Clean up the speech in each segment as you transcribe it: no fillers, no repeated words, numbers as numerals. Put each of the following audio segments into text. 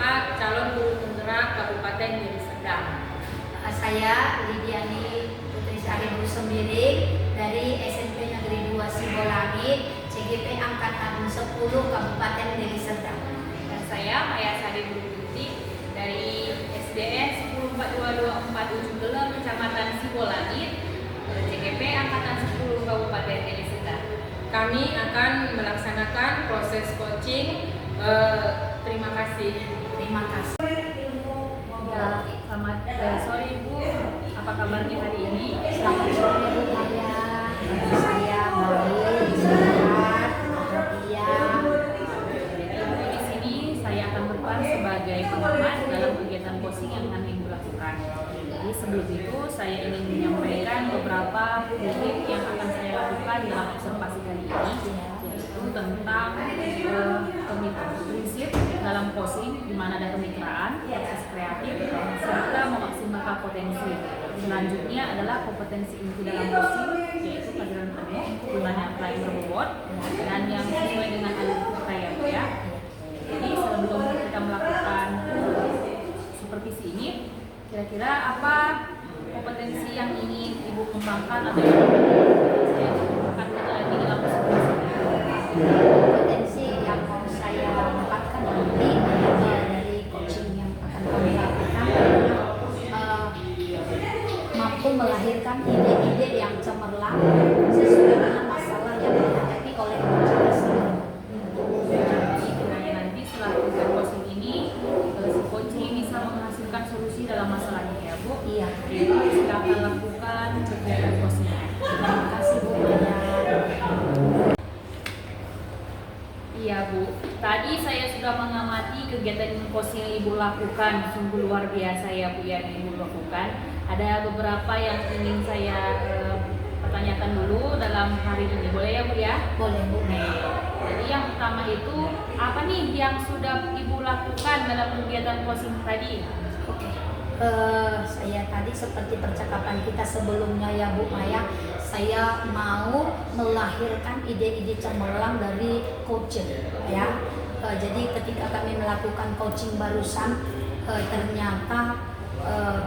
SMA calon guru penggerak Kabupaten Deli Serdang. Saya Lidiani Putri Sari Sembiring dari SMP Negeri 2 Sibolangit, CGP Angkatan 10 Kabupaten Deli Serdang. Dan saya Maya Sari Putri dari SDN 104224 Ujung Gelem, Kecamatan Sibolangit, CGP Angkatan 10 Kabupaten Deli Serdang. Kami akan melaksanakan proses coaching. Terima kasih. Terima kasih. Selamat sore Ibu. Apa kabarnya hari ini? Selamat sore Bu Maya. Saya baik, sehat, bahagia. Ibu di sini saya akan berperan sebagai pengamat dalam kegiatan coaching yang akan Ibu lakukan. Jadi sebelum itu saya ingin menyampaikan beberapa prinsip yang akan saya lakukan dalam observasi kali ini, yaitu tentang prinsip dalam coaching, di mana ada kemitraan, proses kreatif, serta memaksimalkan potensi. Selanjutnya adalah kompetensi inti dalam coaching, yaitu pelajaran penuh, di mana klien berbobot dan yang sesuai dengan alur kita ya. Jadi sebelum kita melakukan supervisi ini, kira-kira apa kompetensi yang ingin Ibu kembangkan atau yang saya kembangkan lagi dalam supervisi? Kompetensi yang mau saya dapatkan nanti dari coaching yang akan kami lakukan mampu melahirkan ide-ide yang cemerlang sesuai dengan masalah yang dihadapi oleh coaching tersebut. Jadi nanti setelah kegiatan coaching ini, si coaching bisa menghasilkan solusi dalam masalahnya ya Bu. Iya. Jadi silakan lakukan kegiatan coaching. Terima kasih Bu Maya. Iya Bu, tadi saya sudah mengamati kegiatan coaching yang Ibu lakukan, sungguh luar biasa ya Bu yang Ibu lakukan. Ada beberapa yang ingin saya pertanyakan dulu dalam hari ini, boleh ya Bu ya? Boleh Bu. Jadi yang pertama itu, apa nih yang sudah Ibu lakukan dalam kegiatan coaching tadi? Oke. Saya tadi seperti percakapan kita sebelumnya ya Bu Maya, saya mau melahirkan ide-ide cemerlang dari coaching ya. Jadi ketika kami melakukan coaching barusan, ternyata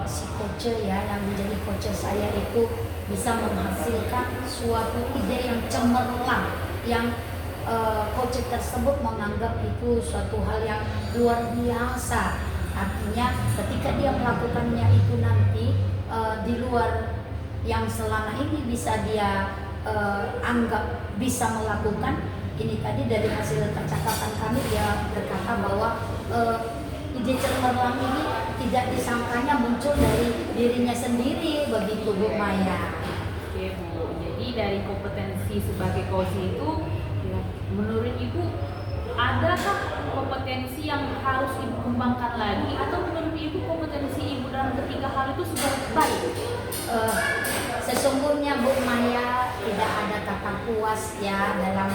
si coach ya yang menjadi coach saya itu bisa menghasilkan suatu ide yang cemerlang, yang coach tersebut menganggap itu suatu hal yang luar biasa. Artinya ketika dia melakukannya itu nanti di luar yang selama ini bisa dia anggap bisa melakukan, ini tadi dari hasil percakapan kami dia berkata bahwa ide cemerlang ini tidak disangkanya muncul dari dirinya sendiri, begitu Bu Maya. Oke Bu, jadi dari kompetensi sebagai coach itu, ya, menurut Ibu adakah kompetensi yang harus Ibu kembangkan lagi, atau menurut Ibu kompetensi Ibu dalam ketiga hal itu sudah baik? Sesungguhnya Bu Maya tidak ada kata puas ya dalam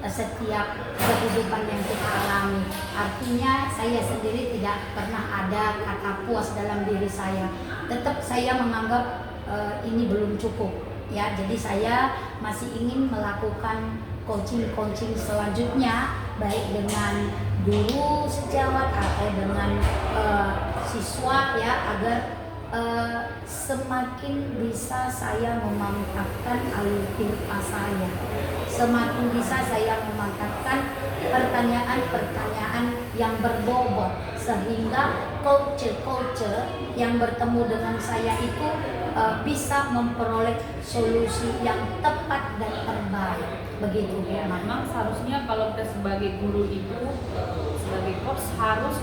setiap kehidupan yang kita alami. Artinya saya sendiri tidak pernah ada kata puas dalam diri saya. Tetap saya menganggap ini belum cukup ya. Jadi saya masih ingin melakukan coaching selanjutnya, baik dengan guru sejawat atau dengan siswa ya, agar semakin bisa saya memantapkan alur saya, semakin bisa saya memantapkan pertanyaan-pertanyaan yang berbobot, sehingga coach yang bertemu dengan saya itu bisa memperoleh solusi yang tepat dan terbaik. Begitu Ya, ya. memang seharusnya kalau kita sebagai guru itu, sebagai coach harus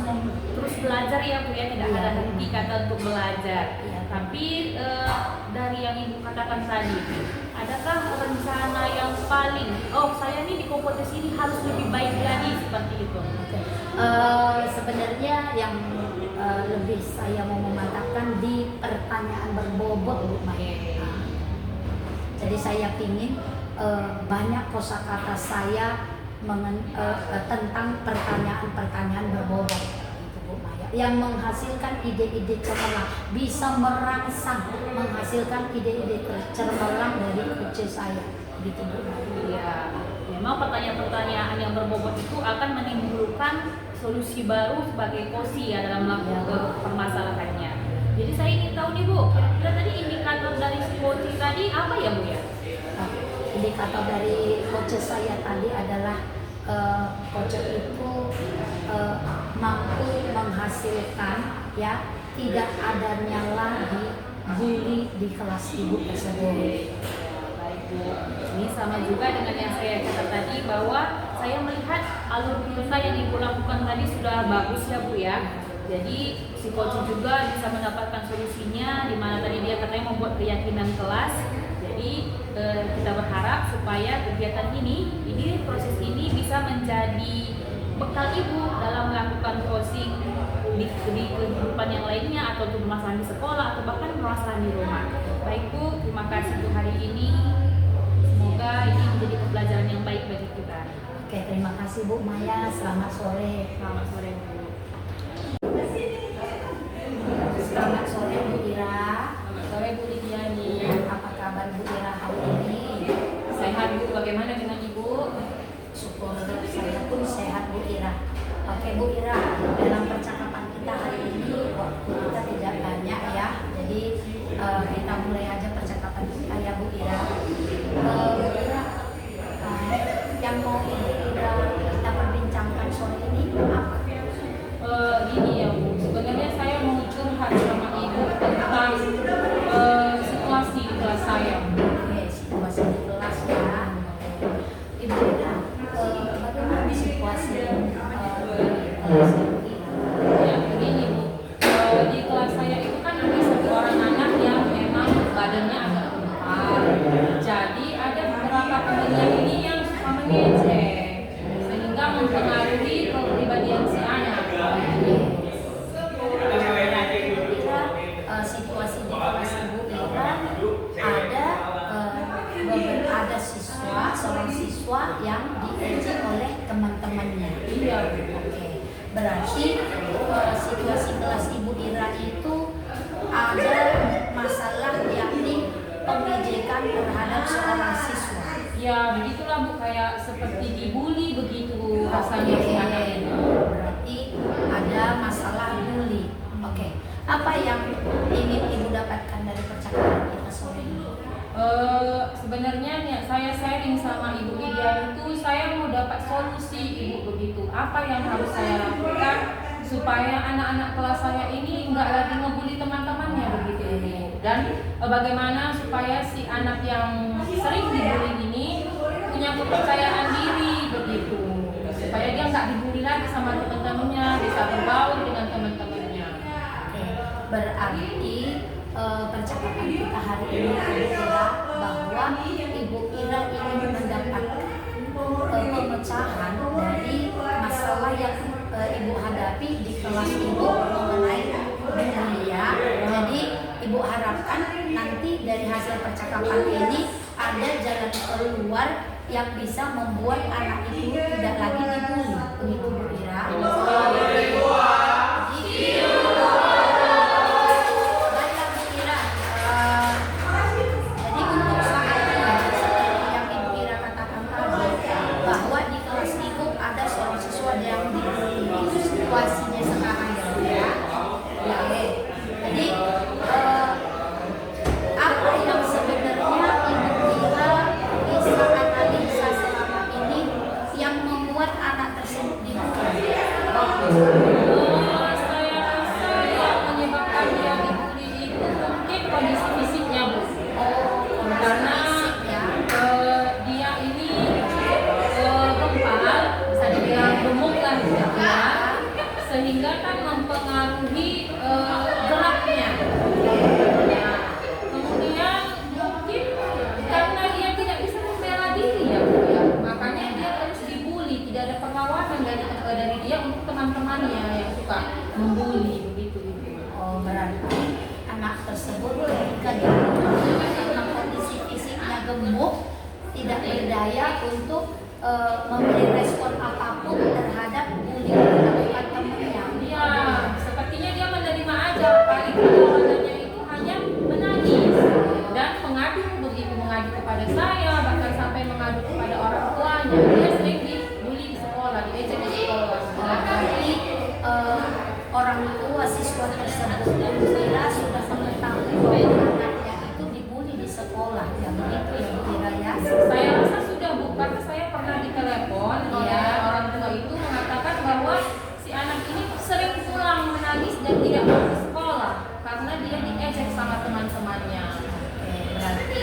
terus belajar ya Bu ya, tidak ada henti kata untuk belajar. Iya. Tapi dari yang Ibu katakan tadi, adakah rencana yang paling, saya nih di kompetisi ini harus lebih baik lagi seperti itu? Sebenarnya yang lebih saya mau memantapkan di pertanyaan berbobot Bu Maya. Jadi saya ingin banyak kosakata saya tentang pertanyaan-pertanyaan berbobot itu Bu Maya, yang menghasilkan ide-ide cemerlang, bisa merangsang menghasilkan ide-ide cemerlang dari coach saya gitu Bu Maya. Ya, memang pertanyaan-pertanyaan yang berbobot itu akan menimbulkan solusi baru sebagai kosi ya dalam melakukan permasalahannya. Jadi saya ingin tahu nih Bu, kira-kira tadi indikator dari si coach tadi apa ya Bu ya? Indikator dari coach saya tadi adalah coach itu mampu menghasilkan ya tidak adanya lagi bully di kelas ibu tersebut. Baik Bu, ini sama juga dengan yang saya catat tadi bahwa saya melihat alur cerita yang Ibu lakukan tadi sudah bagus ya Bu ya. Jadi si coach juga bisa mendapatkan solusinya, di mana tadi dia katanya membuat keyakinan kelas. Jadi kita berharap supaya kegiatan ini proses ini bisa menjadi bekal Ibu dalam melakukan coaching di kehidupan yang lainnya, atau untuk permasalahan di sekolah atau bahkan permasalahan di rumah. Baik Bu, terima kasih untuk hari ini. Semoga ini menjadi pembelajaran yang baik bagi kita. Oke, terima kasih Bu Maya. Selamat sore. Selamat sore Bu. Selamat sore Bu Ira. Selamat sore Bu Lidiani. Apa kabar Bu Ira hari ini? Sehat Bu, bagaimana dengan Ibu? Syukur saya pun sehat Bu Ira. Oke Bu Ira, dalam percakapan kita hari ini waktu kita tidak banyak ya. Jadi kita mulai aja percakapan kita ya Bu Ira. Bu Ira, yang mau Ibu Ira kita perbincangkan sore ini apa? Gini ya Bu, sebenarnya saya mau curhat sama Ibu tentang situasi di kelas saya. Oke, situasi di kelas ya. Ibu Ira, bagaimana situasi di kelas ini? Ya, begini Bu, di kelas saya itu kan ada satu orang anak yang memang badannya agak besar. Jadi ada beberapa temannya ini yang suka mengejek, sehingga mempengaruhi kepribadian si anak. Situasi di kelas Ibu Ira ada seorang siswa yang diejek oleh teman-temannya. Iya. Oke, berarti situasi kelas Ibu Ira itu ada masalah yakni pengejekan terhadap seorang siswa. Ya begitulah Bu, kayak seperti dibully begitu rasanya si anak ini. Berarti ada masalah bully. Oke, apa yang ingin Ibu dapatkan dari percakapan kita sore ini? Sebenarnya nih, saya sharing sama Ibu Lidia itu saya mau dapat solusi Ibu begitu. Apa yang harus saya lakukan supaya anak-anak kelas saya ini nggak lagi ngebully teman-temannya begitu Ibu. Dan bagaimana supaya si anak yang sering dibully ini punya kepercayaan diri begitu, supaya dia nggak dibully lagi sama teman-temannya, bisa berbaur dengan teman-temannya. Oke, berarti percakapan kita hari ini Ibu Ira bahwa Ibu Ira ingin mendapatkan pemecahan dari masalah yang Ibu hadapi di kelas Ibu mengenai bully ya. Jadi Ibu harapkan nanti dari hasil percakapan ini ada jalan keluar yang bisa membuat anak itu tidak lagi dibully. Begitu Bu Ira. Situasinya sekarang ya. Oke. Jadi apa yang sebenarnya Ibu Ira bisa analisa selama ini yang membuat anak tersebut dibully? Saya rasa yang menyebabkan dia dibully itu mungkin kondisi fisiknya Bu. Karena dia ini gempal, bisa dibilang gemuk lah gitu ya, sehingga kan mempengaruhi geraknya. Nah, kemudian mungkin karena dia tidak bisa membela diri ya Bu ya, makanya dia terus dibully, tidak ada pengawasan dari dia untuk teman-temannya yang suka membuli begitu Ibu. Oh, berarti anak tersebut ketika dibully karena kondisi fisiknya gemuk tidak berdaya untuk memberi respon apapun terhadap bullying yang dilakukan temannya. Iya, sepertinya dia menerima aja, paling perlawanannya itu hanya menangis dan mengadu begitu, mengadu kepada saya, bahkan sampai mengadu kepada orang tuanya. Dia sering dibully di sekolah, diejek di sekolah. Berarti orang tua siswa tersebut dan Ira sudah mengetahui bahwa anaknya itu dibully di sekolah, ya begitu ya Bu Ira ya? Saya rasa sudah Bu, karena saya pernah ditelepon oleh orang tua itu mengatakan bahwa si anak ini sering pulang menangis dan tidak mau ke sekolah karena dia diejek sama teman-temannya. Oke, berarti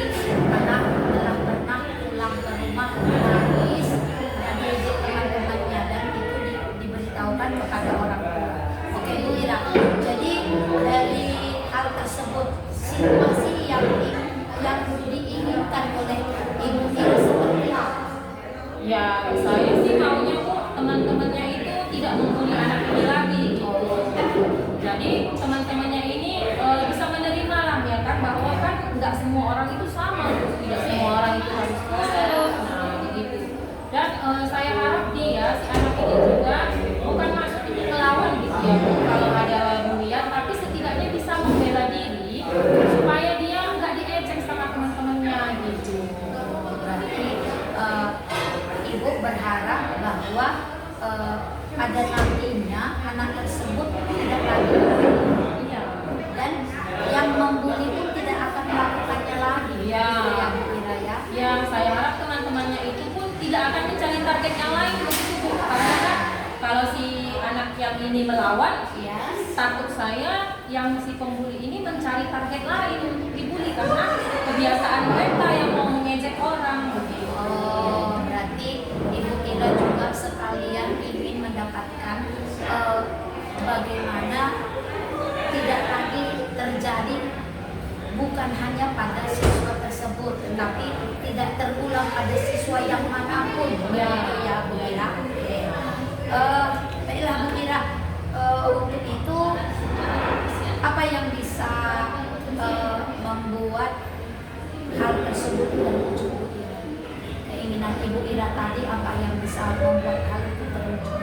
anak telah pernah pulang ke rumah menangis dan diejek teman-temannya dan itu diberitahukan kepada orang tua. Oke Bu Ira, jadi dari hal tersebut situasi yang diinginkan oleh Ibu Ira seperti apa? Ya, saya sih maunya Bu, teman-temannya itu tidak membuli anak ini lagi gitu. Jadi teman-temannya ini bisa menerima lah ya kan, bahwa kan nggak semua orang itu sama, tidak semua orang itu harus terus, nah begitu. Dan saya harap dia si anak ini juga bukan maksud itu melawan gitu ya Bu, kalau ada bulian, tapi setidaknya bisa membela diri supaya dia nggak diejek sama teman-temannya gitu. Berarti Ibu berharap bahwa pada nantinya anak tersebut tidak lagi membuli. Iya. Dan yang membuli pun tidak akan melakukannya lagi. Iya. Gitu ya Bu Ira ya. Ya, saya harap teman-temannya itu pun tidak akan mencari target yang lain begitu Bu. Karena kan kalau si anak yang ini melawan, Ya. takut saya yang si pembuli ini mencari target lain untuk dibully karena kebiasaan mereka yang mau mengejek orang begitu. Oh, berarti Ibu Ira juga sekalian ingin mendapatkan bagaimana tidak lagi terjadi bukan hanya pada siswa tersebut, tetapi tidak terulang pada siswa yang manapun. Ya. Begitu ya Bu Ira. Oke. Baiklah Bu Ira, untuk itu apa yang bisa membuat hal tersebut terwujud Bu Ira? Keinginan Ibu Ira tadi apa yang bisa membuat hal itu terwujud?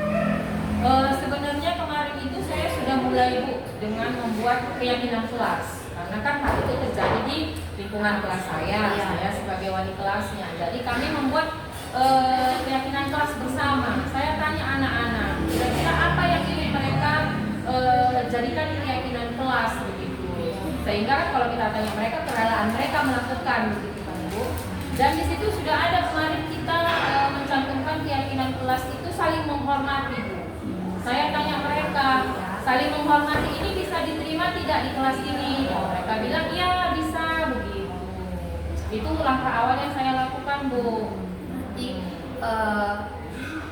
Sebenarnya kemarin itu saya sudah mulai Bu dengan membuat keyakinan kelas, karena kan hal itu terjadi di lingkungan kelas saya, Iya. saya sebagai wali kelasnya. Jadi kami membuat keyakinan kelas bersama. Saya tanya anak-anak, kira-kira apa yang ingin mereka jadikan keyakinan kelas begitu. Sehingga kan kalau kita tanya mereka, kerelaan mereka melakukan begitu kan Bu. Dan di situ sudah ada kemarin kita mencantumkan keyakinan kelas itu saling menghormati Bu. Saya tanya mereka, saling menghormati ini bisa diterima tidak di kelas ini? Dan mereka bilang iya bisa begitu. Itu langkah awal yang saya lakukan Bu. Nanti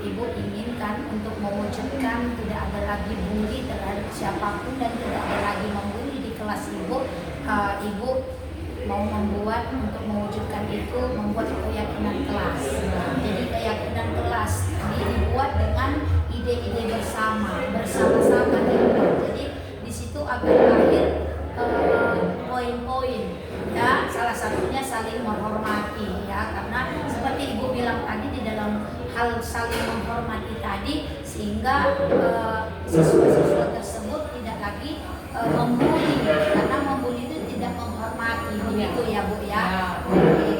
Ibu inginkan untuk mewujudkan tidak ada lagi bully terhadap siapapun dan tidak ada lagi membuli di kelas Ibu. Ibu mau membuat untuk mewujudkan itu membuat keyakinan kelas. Jadi keyakinan kelas dibuat dengan ide-ide bersama-sama dibuat. Jadi di situ akan lahir poin-poin ya, salah satunya saling menghormati ya, karena seperti Ibu bilang tadi di dalam hal saling menghormati tadi sehingga siswa-siswa tersebut tidak lagi membuli, karena membuli itu tidak menghormati begitu ya Bu ya. Oke.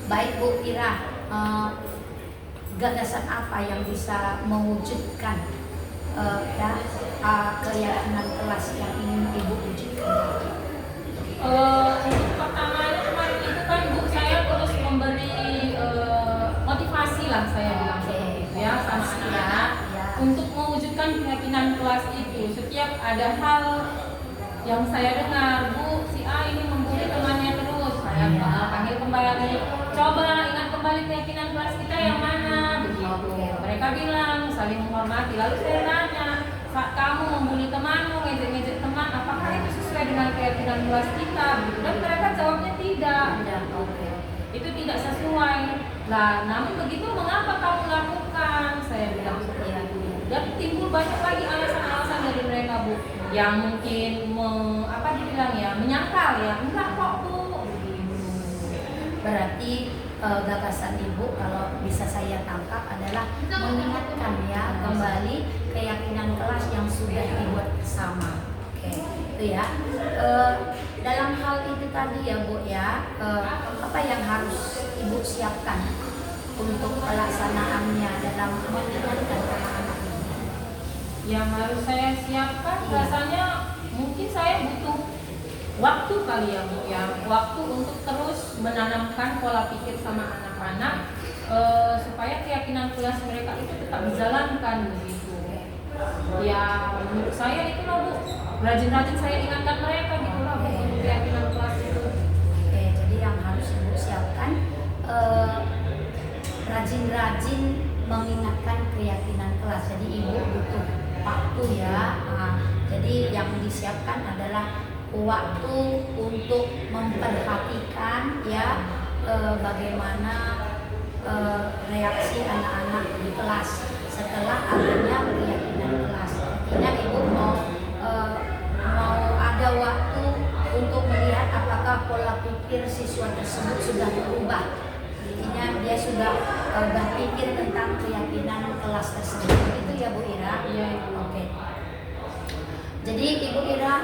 Baik Bu Ira, gagasan apa yang bisa mewujudkan keyakinan kelas yang ingin Ibu wujudkan? Untuk pertamanya kemarin itu kan Bu, saya terus memberi motivasi lah saya bilang seperti itu ya sama anak-anak untuk mewujudkan keyakinan kelas itu. Setiap ada hal yang saya dengar, Bu, si A ini membuli temannya terus, saya panggil kembali, coba ingat kembali keyakinan kelas kita yang mana begitu. Mereka bilang saling menghormati. Lalu saya tanya, saat kamu membuli temanmu, ngejek-ngejek teman, apakah itu sesuai dengan keyakinan kelas kita? Begitu. Dan mereka jawabnya tidak. Itu tidak sesuai. Nah, namun begitu mengapa kamu lakukan? Saya bilang seperti itu. Dan timbul banyak lagi alasan-alasan dari mereka Bu, yang mungkin dibilang ya menyangkal ya, enggak kok Bu. Begitu. Berarti gagasan Ibu kalau bisa saya tangkap adalah mengingatkan ya kembali keyakinan kelas yang sudah dibuat bersama. Oke, itu ya. Dalam hal itu tadi ya Bu ya, apa yang harus Ibu siapkan untuk pelaksanaannya dalam mengingatkan anak-anak ini? Yang harus saya siapkan Iya. rasanya mungkin saya butuh waktu kali ya Bu ya, waktu untuk terus menanamkan pola pikir sama anak-anak supaya keyakinan kelas mereka itu tetap dijalankan begitu. Ya menurut saya itu lah Bu, rajin-rajin saya ingatkan mereka gitu lah Bu, untuk keyakinan kelas itu. Oke, jadi yang harus Ibu siapkan rajin-rajin mengingatkan keyakinan kelas. Jadi Ibu butuh waktu ya. Nah, jadi yang disiapkan adalah waktu untuk memperhatikan ya bagaimana reaksi anak-anak di kelas setelah adanya keyakinan kelas. Artinya Ibu mau ada waktu untuk melihat apakah pola pikir siswa tersebut sudah berubah. Intinya dia sudah berpikir tentang keyakinan kelas tersebut. Itu ya Bu Ira? Iya Ibu. Oke. Jadi Ibu Ira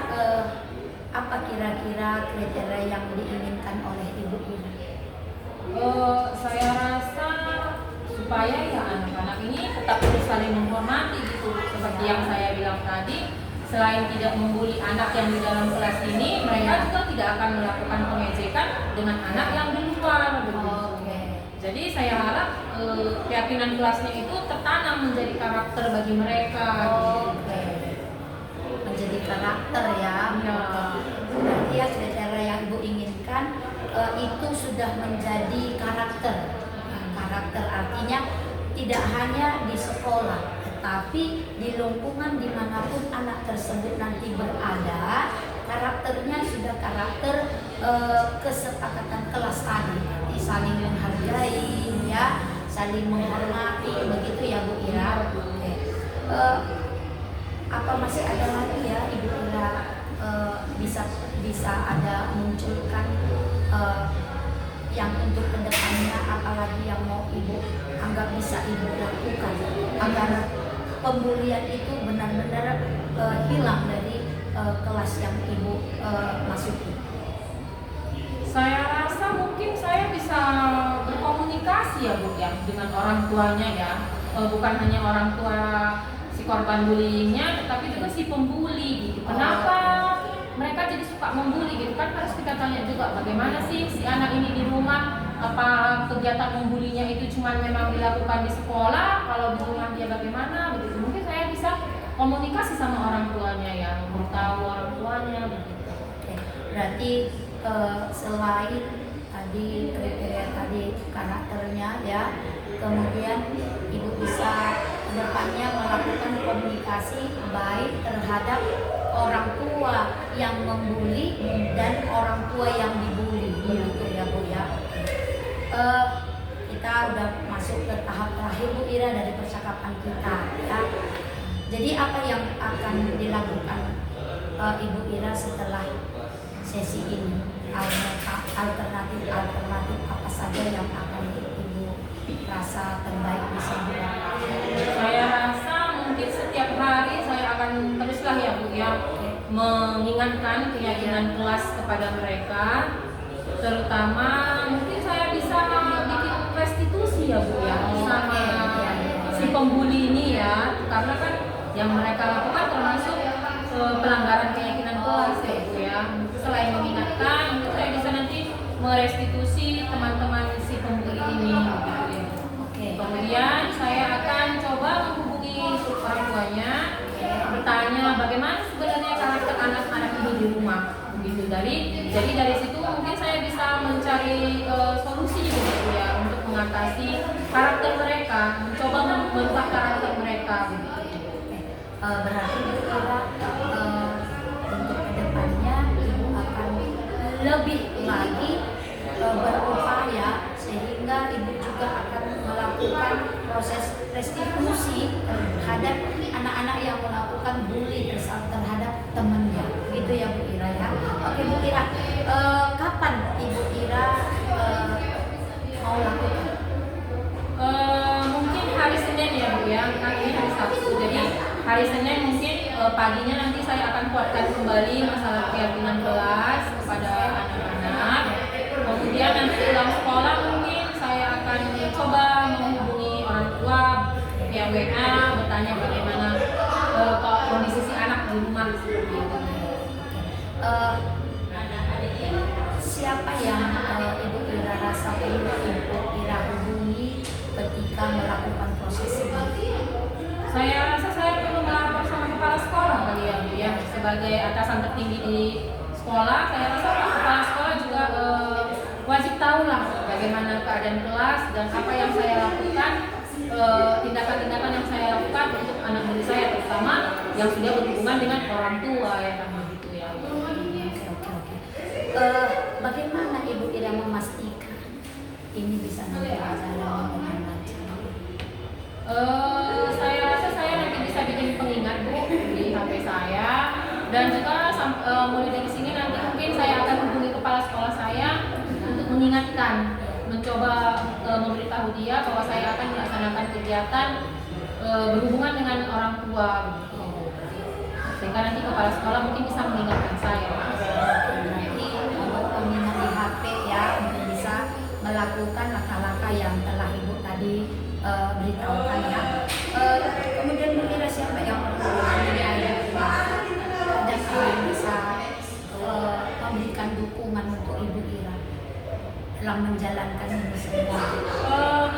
apa kira-kira kriteria yang diinginkan oleh Ibu Ira? Saya rasa supaya ya anak-anak ini tetap terus saling menghormati gitu, seperti yang saya bilang tadi. Selain tidak membuli anak yang di dalam kelas ini, mereka juga tidak akan melakukan pengejekan dengan anak yang di luar begitu. Oke. Jadi saya harap keyakinan kelasnya itu tertanam menjadi karakter bagi mereka. Oke. Menjadi karakter ya. Iya. Berarti ya kriteria yang Ibu inginkan itu sudah menjadi karakter. Nah, karakter artinya tidak hanya di sekolah, tetapi di lingkungan dimanapun anak tersebut nanti berada, karakternya sudah karakter kesepakatan kelas tadi, nanti saling menghargai, ya, saling menghormati, begitu ya Bu Ira. Oke. Apa masih ada lagi ya Ibu Ira bisa ada munculkan yang untuk kedepannya, apalagi yang mau Ibu anggap bisa Ibu lakukan agar pembulian itu benar-benar hilang dari kelas yang Ibu masuki? Saya rasa mungkin saya bisa berkomunikasi ya Bu ya dengan orang tuanya ya, bukan hanya orang tua si korban bullyingnya, tetapi juga si pembuli gitu. Kenapa mereka jadi suka membuli gitu kan, harus kita tanya juga bagaimana sih si anak ini di rumah, apa kegiatan membulinya itu cuma memang dilakukan di sekolah, kalau di rumah dia bagaimana begitu. Mungkin saya bisa komunikasi sama orang tuanya ya, memberitahu orang tuanya begitu. Oke. Berarti selain tadi kriteria tadi karakternya ya, kemudian Ibu bisa kedepannya melakukan komunikasi baik terhadap orang tua yang membuli dan orang tua yang dibuli, begitu ya Bu ya. Kita udah masuk ke tahap terakhir Bu Ira dari percakapan kita ya. Jadi apa yang akan dilakukan Ibu Ira setelah sesi ini? Alternatif apa saja yang akan Ibu rasa terbaik bisa dilakukan? Saya rasa mungkin setiap hari saya akan teruslah ya Bu ya, mengingatkan keyakinan kelas kepada mereka, terutama mungkin saya bisa bikin restitusi ya Bu ya sama si pembuli ini ya, karena kan yang mereka lakukan termasuk pelanggaran keyakinan kelas ya Bu ya. Selain mengingatkan, mungkin saya bisa nanti merestitusi teman-teman si pembuli ini gitu ya. Kemudian saya akan coba menghubungi orang tuanya, bertanya bagaimana sebenarnya karakter anak-anak ini di rumah begitu. Jadi dari situ mungkin saya bisa mencari solusi gitu ya untuk mengatasi karakter mereka, mencoba membentuk karakter mereka begitu. Berarti Bu Ira untuk kedepannya Ibu akan lebih lagi berupaya sehingga Ibu juga akan melakukan proses restitusi terhadap anak-anak yang melakukan bully terhadap temannya, gitu ya Bu Ira ya. Oke Bu Ira, kapan Ibu Ira mau lakukan? Mungkin hari Senin ya Bu ya, kan ini hari Sabtu, jadi hari Senin mungkin paginya nanti saya akan kuatkan kembali masalah keyakinan kelas kepada anak-anak. Kemudian nanti pulang sekolah mungkin saya akan coba menghubungi orang tua via WA, bertanya bagaimana seperti itu. Eh, siapa yang Ibu Ira rasa perlu Ibu Ira hubungi ketika melakukan proses ini? Saya rasa saya perlu melapor sama kepala sekolah kali ya Bu ya, sebagai atasan tertinggi di sekolah. Saya rasa kepala sekolah juga wajib tahu lah bagaimana keadaan kelas dan apa yang saya lakukan, tindakan-tindakan yang saya lakukan untuk anak murid saya, terutama yang sudah berhubungan dengan orang tua ya kan begitu ya. Oke. Bagaimana Ibu Ira memastikan ini bisa berjalan dengan lancar? Saya rasa saya nanti bisa bikin pengingat Bu di HP saya, dan juga mulai dari sini nanti mungkin saya akan hubungi kepala sekolah saya untuk mengingatkan, mencoba memberitahu dia bahwa saya akan melaksanakan kegiatan berhubungan dengan orang tua begitu. Sehingga nanti kepala sekolah mungkin bisa mengingatkan saya. Nanti untuk pengingat di HP ya, untuk bisa melakukan langkah-langkah yang telah Ibu tadi beritahukan ya. Kemudian Bu Ira, siapa yang perlu dan yang bisa memberikan dukungan untuk Ibu Ira dalam menjalankan ini semua?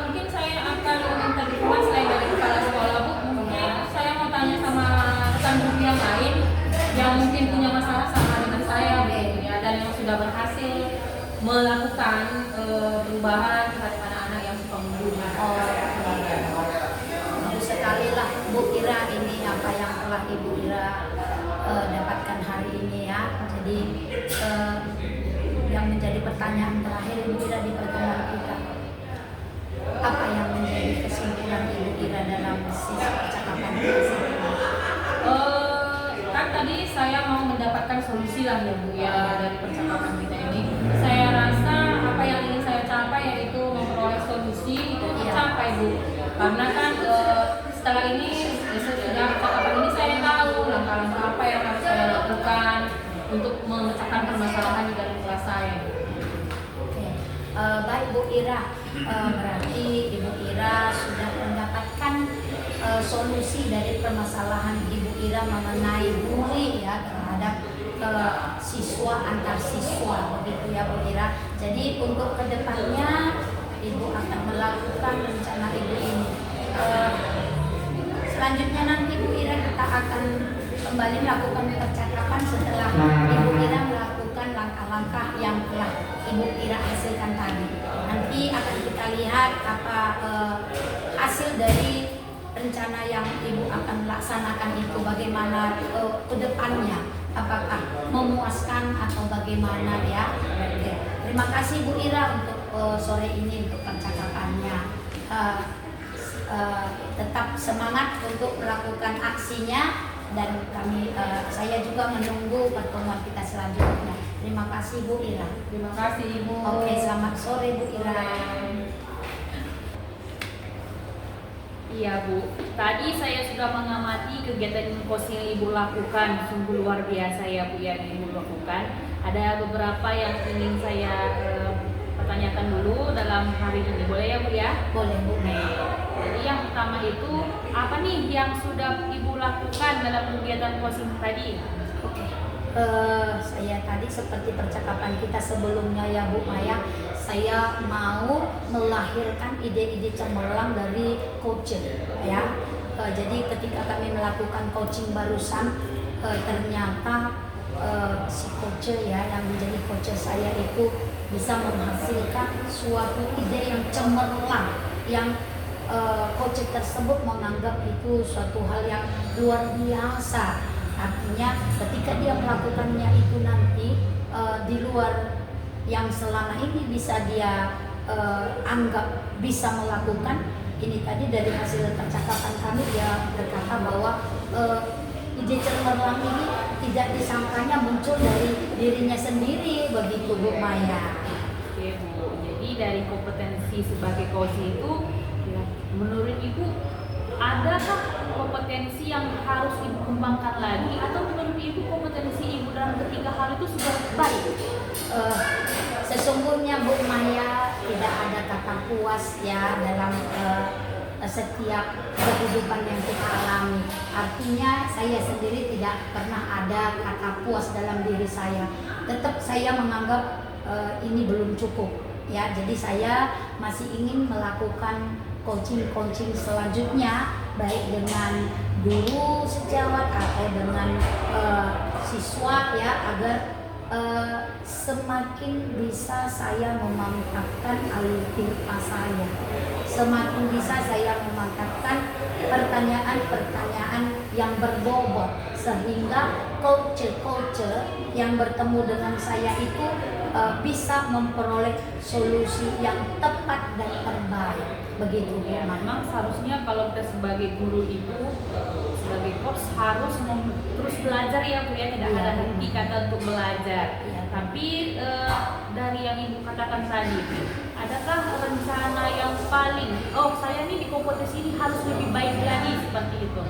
Mungkin saya akan meminta dukungan selain dari kepala sekolah Bu. Mungkin saya mau tanya sama rekan guru yang lain yang mungkin punya masalah sama dengan saya Bu ya, dan yang sudah berhasil melakukan perubahan terhadap anak-anak yang suka membunuh. Bagus sekali lah Bu Ira, ini apa yang telah Ibu Ira dapatkan hari ini ya. Jadi yang menjadi pertanyaan terakhir Ibu Ira di pertemuan kita, apa yang menjadi kesimpulan Ibu Ira dalam sisi percakapan kita? Kan tadi saya mau mendapatkan solusi lah ya Bu ya dari percakapan kita ini. Saya rasa apa yang ingin saya capai yaitu memperoleh solusi itu tercapai Bu. Karena kan setelah ini sesudah percakapan ini saya tahu langkah-langkah apa yang harus saya lakukan untuk memecahkan permasalahan di dalam kelas saya. Oke. Baik Bu Ira, berarti Ibu Ira sudah mendapatkan solusi dari permasalahan Ibu Ira mengenai bully ya terhadap siswa antar siswa, begitu ya Bu Ira. Jadi untuk kedepannya Ibu akan melakukan rencana Ibu ini. Selanjutnya nanti Bu Ira kita akan kembali melakukan percakapan setelah Ibu Ira melakukan langkah-langkah yang telah Ibu Ira hasilkan tadi. Nanti akan kita lihat apa hasil dari rencana yang Ibu akan laksanakan itu, bagaimana ke depannya, apakah memuaskan atau bagaimana ya. Oke. Terima kasih Bu Ira untuk sore ini untuk percakapannya. Tetap semangat untuk melakukan aksinya, dan saya juga menunggu pertemuan kita selanjutnya. Terima kasih Bu Ira. Terima kasih Ibu. Oke, selamat sore Bu Ira. Iya Bu, tadi saya sudah mengamati kegiatan coaching yang Ibu lakukan, sungguh luar biasa ya Bu yang Ibu lakukan. Ada beberapa yang ingin saya pertanyakan dulu dalam hari ini, boleh ya Bu ya? Boleh Bu. Jadi yang pertama itu, apa nih yang sudah Ibu lakukan dalam kegiatan coaching tadi? Oke. Saya tadi seperti percakapan kita sebelumnya ya Bu Maya, saya mau melahirkan ide-ide cemerlang dari coaching ya. Jadi ketika kami melakukan coaching barusan, ternyata si coach ya yang menjadi coach saya itu bisa menghasilkan suatu ide yang cemerlang, yang coach tersebut menganggap itu suatu hal yang luar biasa. Artinya ketika dia melakukannya itu nanti di luar yang selama ini bisa dia anggap bisa melakukan, ini tadi dari hasil percakapan kami dia berkata bahwa ide cemerlang ini tidak disangkanya muncul dari dirinya sendiri, begitu Bu Maya. Oke Bu, jadi dari kompetensi sebagai coach itu, ya, menurut Ibu adakah kompetensi yang harus Ibu kembangkan lagi, atau menurut Ibu kompetensi Ibu dalam ketiga hal itu sudah baik? Sesungguhnya Bu Maya tidak ada kata puas ya dalam setiap kehidupan yang kita alami. Artinya saya sendiri tidak pernah ada kata puas dalam diri saya. Tetap saya menganggap ini belum cukup ya. Jadi saya masih ingin melakukan coaching selanjutnya, baik dengan guru sejawat atau dengan siswa ya, agar semakin bisa saya memantapkan alur saya, semakin bisa saya memantapkan pertanyaan-pertanyaan yang berbobot, sehingga coach yang bertemu dengan saya itu bisa memperoleh solusi yang tepat dan terbaik. Begitu Ya, ya. memang seharusnya kalau kita sebagai guru itu, sebagai coach harus terus belajar ya Bu ya, tidak Iya. ada henti kata untuk belajar. Iya. Tapi dari yang Ibu katakan tadi, adakah rencana yang paling, saya nih di kompetisi ini harus lebih baik lagi seperti itu?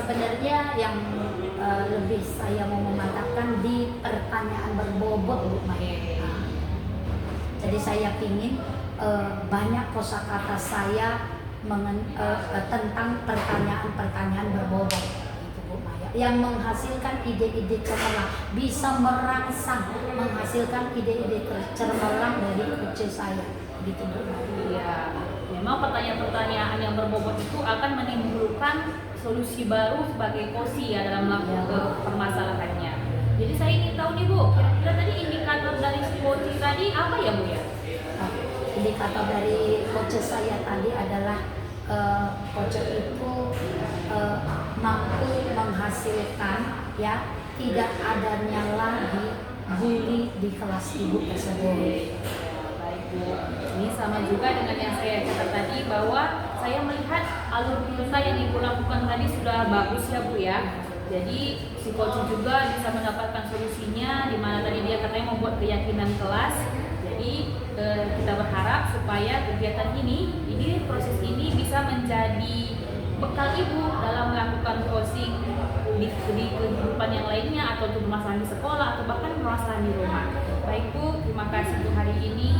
Sebenarnya yang lebih saya mau memantapkan di pertanyaan berbobot Bu Maya. Jadi saya ingin banyak kosakata saya tentang pertanyaan-pertanyaan berbobot gitu Bu Maya, yang menghasilkan ide-ide cemerlang, bisa merangsang menghasilkan ide-ide cemerlang dari coach saya gitu Bu Maya. Ya, memang pertanyaan-pertanyaan yang berbobot itu akan menimbulkan solusi baru sebagai kosi ya dalam melakukan permasalahannya. Jadi saya ingin tahu nih Bu, kira-kira tadi indikator dari coach tadi apa ya Bu ya? Indikator dari coach saya tadi adalah coach itu mampu menghasilkan ya, tidak adanya lagi bully di kelas ibu tersebut. Baik Bu, ini sama juga dengan yang saya catat tadi, bahwa saya melihat alur kita yang Ibu lakukan tadi sudah bagus ya Bu ya. Jadi si coach juga bisa mendapatkan solusinya, di mana tadi dia katanya membuat keyakinan kelas. Jadi kita berharap supaya kegiatan ini proses ini bisa menjadi bekal Ibu dalam melakukan coaching di kehidupan yang lainnya, atau untuk permasalahan di sekolah atau bahkan permasalahan di rumah. Baik Bu, terima kasih untuk hari ini.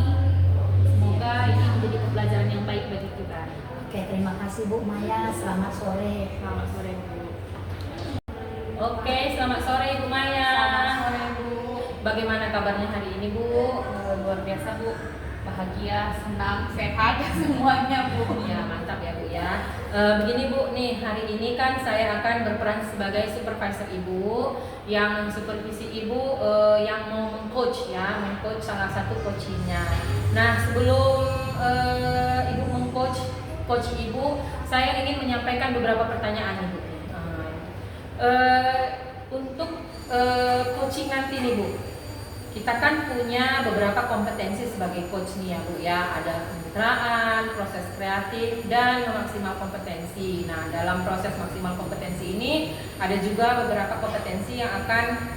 Semoga ini menjadi pembelajaran yang baik bagi kita. Oke, terima kasih Bu Maya. Selamat sore. Selamat sore Bu. Oke, selamat sore Bu Maya. Selamat sore Bu. Bagaimana kabarnya hari ini Bu? Luar biasa Bu, bahagia, senang, sehat semuanya Bu. Ya, mantap ya Bu ya. Begini Bu, nih hari ini kan saya akan berperan sebagai supervisor Ibu yang supervisi Ibu yang mau meng-coach ya, meng-coach salah satu coachingnya. Nah, sebelum Ibu meng-coach Ibu, saya ingin menyampaikan beberapa pertanyaan Ibu. Untuk coaching nanti nih Bu, kita kan punya beberapa kompetensi sebagai coach nih ya Bu ya. Ada kemitraan, proses kreatif, dan maksimal kompetensi. Nah, dalam proses maksimal kompetensi ini ada juga beberapa kompetensi yang akan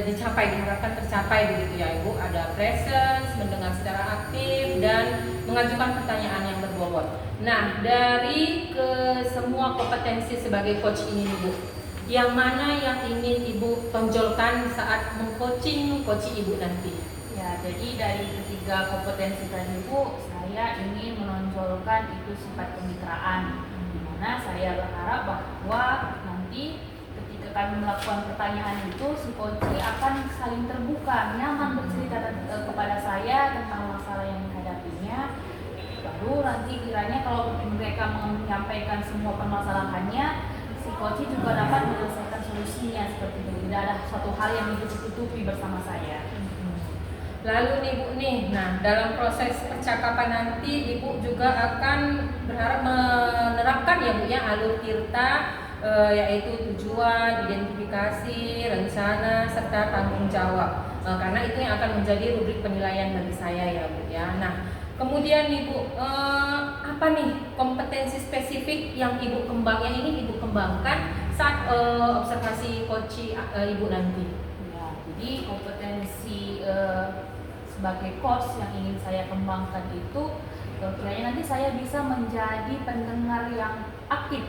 diharapkan tercapai begitu ya Ibu. Ada presence, mendengar secara aktif, dan mengajukan pertanyaan yang berbobot. Nah, dari semua kompetensi sebagai coach ini nih Bu, yang mana yang ingin Ibu tonjolkan saat meng-coaching Ibu nanti? Ya, jadi dari ketiga kompetensi tadi Bu, saya ingin menonjolkan itu sifat kemitraan, di mana saya berharap bahwa nanti ketika kami melakukan pertanyaan itu, si coach akan saling terbuka, nyaman bercerita kepada saya tentang masalah yang dihadapinya. Lalu nanti kiranya kalau mereka menyampaikan semua permasalahannya, si coach juga dapat menyelesaikan solusinya seperti itu. Tidak ada suatu hal yang ditutupi bersama saya. Lalu nih Bu nih, nah dalam proses percakapan nanti Ibu juga akan berharap menerapkan ya Bu ya alur tirta, yaitu tujuan, identifikasi, rencana, serta tanggung jawab. Karena itu yang akan menjadi rubrik penilaian bagi saya ya Bu ya. Nah, kemudian nih Bu, apa nih kompetensi spesifik yang Ibu ingin Ibu kembangkan saat observasi coach Ibu nanti? Ya, jadi kompetensi sebagai coach yang ingin saya kembangkan itu, kiranya nanti saya bisa menjadi pendengar yang aktif,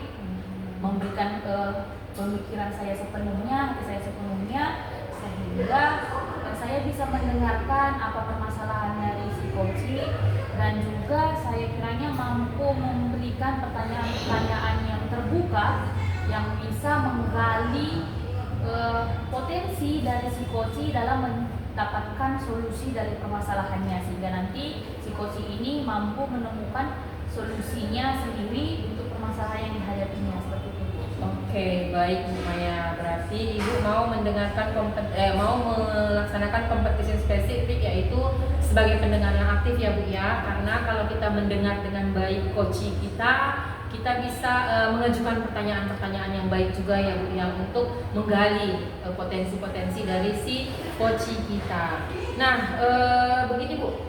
memberikan pemikiran saya sepenuhnya, hati saya sepenuhnya, sehingga saya saya bisa mendengarkan apa permasalahan dari si coach dan juga saya kiranya mampu memberikan pertanyaan-pertanyaan yang terbuka yang bisa menggali potensi dari si coach dalam mendapatkan solusi dari permasalahannya, sehingga nanti si coach ini mampu menemukan solusinya sendiri untuk permasalahan yang dihadapinya, seperti itu. Oke, baik Bu Maya. Berarti Ibu mau mendengarkan mau melaksanakan kompetisi spesifik, yaitu sebagai pendengar yang aktif ya Bu ya. Karena kalau kita mendengar dengan baik coach kita bisa mengajukan pertanyaan-pertanyaan yang baik juga ya Bu ya, untuk menggali potensi-potensi dari si coach kita. Nah, begini Bu,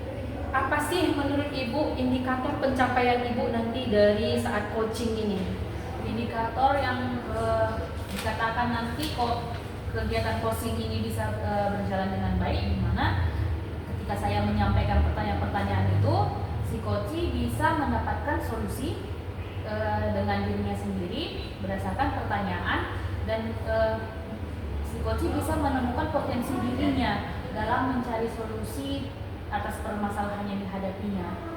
apa sih menurut Ibu indikator pencapaian Ibu nanti dari saat coaching ini? Indikator yang dikatakan nanti kok kegiatan coaching ini bisa berjalan dengan baik, di mana ketika saya menyampaikan pertanyaan-pertanyaan itu, si coach bisa mendapatkan solusi dengan dirinya sendiri berdasarkan pertanyaan, dan si coach bisa menemukan potensi dirinya dalam mencari solusi atas permasalahan yang dihadapinya.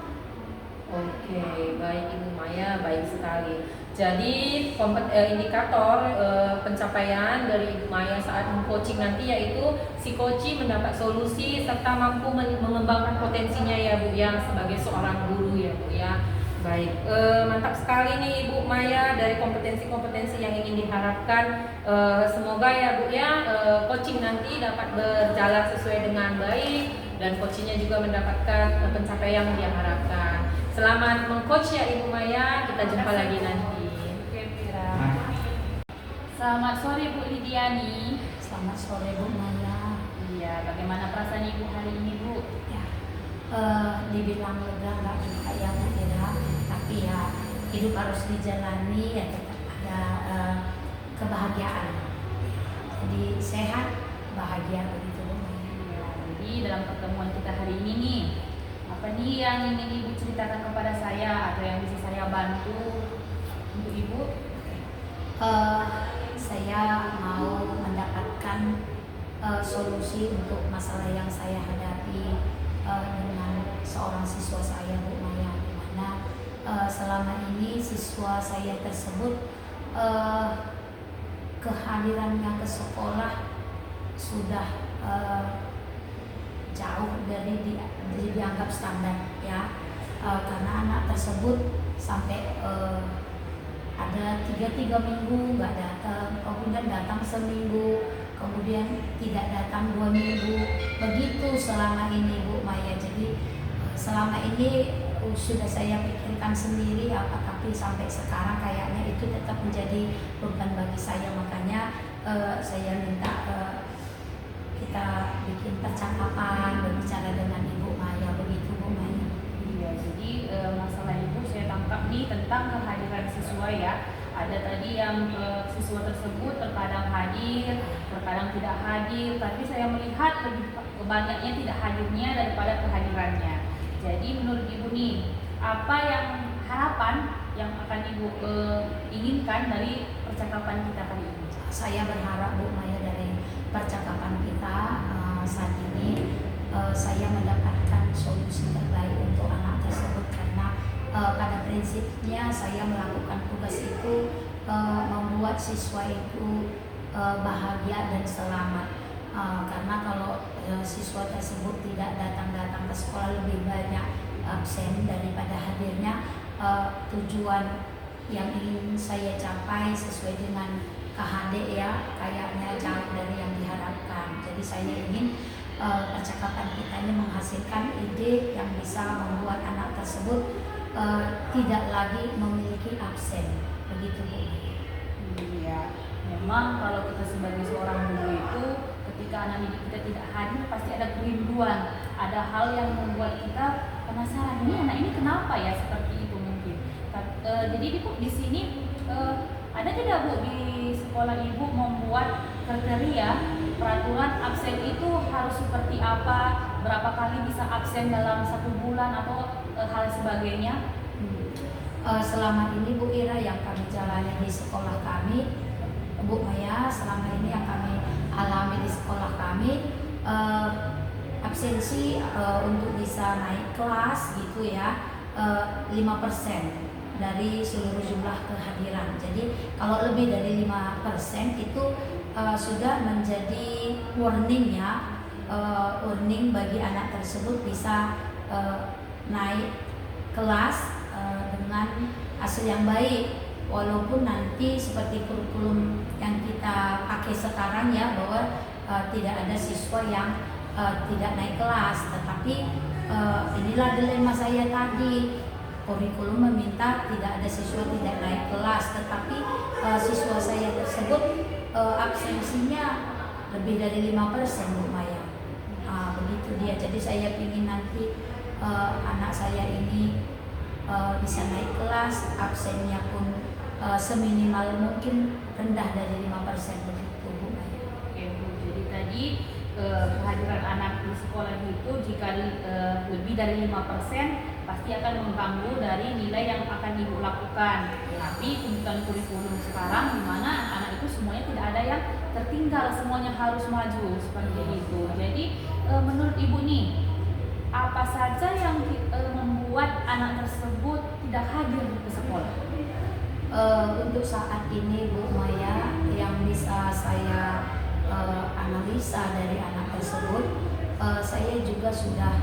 Oke, baik Ibu Maya, baik sekali. Jadi indikator pencapaian dari Ibu Maya saat coaching nanti yaitu si coach mendapat solusi serta mampu mengembangkan potensinya ya Bu ya, sebagai seorang guru ya Bu ya. Baik, mantap sekali nih Ibu Maya dari kompetensi-kompetensi yang ingin diharapkan. Semoga ya Bu ya coaching nanti dapat berjalan sesuai dengan baik dan coachingnya juga mendapatkan pencapaian yang diharapkan. Selamat mengcoach ya Ibu Maya, kita jumpa lagi nanti. Oke, Vira. Selamat sore Bu Lidiani. Selamat sore Bu Maya. Iya, bagaimana perasaan Ibu hari ini Bu? Ya, dibilang lega nggak juga ya Bu Ira, tapi ya hidup harus dijalani, ya tetap ada kebahagiaan. Jadi sehat, bahagia begitu Bu Maya. Ya, jadi dalam pertemuan kita hari ini nih, apa nih yang ingin Ibu ceritakan kepada saya atau yang bisa saya bantu untuk Ibu? Saya mau mendapatkan solusi untuk masalah yang saya hadapi dengan seorang siswa saya Bu Maya, di mana selama ini siswa saya tersebut kehadirannya ke sekolah sudah jauh dari dianggap standar ya, karena anak tersebut sampai ada 3 minggu nggak datang, kemudian datang seminggu, kemudian tidak datang 2 minggu, begitu selama ini Bu Maya. Jadi selama ini sudah saya pikirkan sendiri apa, tapi sampai sekarang kayaknya itu tetap menjadi beban bagi saya, makanya saya minta kita bikin percakapan, berbicara dengan Ibu Maya, begitu Bu Maya. Iya, jadi masalah Ibu saya tangkap nih tentang kehadiran siswa ya. Ada tadi yang siswa tersebut terkadang hadir, terkadang tidak hadir, tapi saya melihat lebih banyaknya tidak hadirnya daripada kehadirannya. Jadi menurut Ibu nih, apa yang harapan yang akan Ibu inginkan dari percakapan kita kali ini? Saya berharap Bu Maya dari percakapan kita saat ini saya mendapatkan solusi terbaik untuk anak tersebut, karena pada prinsipnya saya melakukan tugas itu membuat siswa itu bahagia dan selamat, karena kalau siswa tersebut tidak datang ke sekolah, lebih banyak absen daripada hadirnya, tujuan yang ingin saya capai sesuai dengan KHD ya kayaknya jauh dari yang diharapkan. Jadi saya ingin percakapan kita ini menghasilkan ide yang bisa membuat anak tersebut tidak lagi memiliki absen, begitu Bu. Iya, memang kalau kita sebagai seorang guru itu ketika anak didik kita tidak hadir pasti ada kerinduan, ada hal yang membuat kita penasaran, ini anak ini kenapa ya seperti itu mungkin. Jadi di sini ada tidak Bu di sekolah Ibu membuat kriteria peraturan absen itu harus seperti apa, berapa kali bisa absen dalam 1 bulan atau hal sebagainya? Selama ini Bu Ira yang kami jalani di sekolah kami, Bu Maya, selama ini yang kami alami di sekolah kami, eh, absensi untuk bisa naik kelas gitu ya 5% dari seluruh jumlah kehadiran. Jadi kalau lebih dari 5% itu sudah menjadi warning ya, warning bagi anak tersebut bisa naik kelas dengan hasil yang baik, walaupun nanti seperti kurikulum yang kita pakai sekarang ya, bahwa tidak ada siswa yang tidak naik kelas. Tetapi inilah dilema saya tadi, kurikulum meminta tidak ada siswa tidak naik kelas, tetapi siswa saya tersebut absensinya lebih dari 5% Bu Maya. Begitu dia. Jadi saya ingin nanti anak saya ini bisa naik kelas, absennya pun seminimal mungkin rendah dari 5% begitu Bu Maya. Oke Bu, jadi tadi kehadiran anak di sekolah itu jika lebih dari 5% pasti akan mengganggu dari nilai yang akan Ibu lakukan. Tapi tuntutan kurikulum sekarang di mana anak itu semuanya tidak ada yang tertinggal, semuanya harus maju seperti itu. Jadi menurut Ibu nih, apa saja yang membuat anak tersebut tidak hadir ke sekolah? Untuk saat ini Bu Maya, yang bisa saya analisa dari anak tersebut, saya juga sudah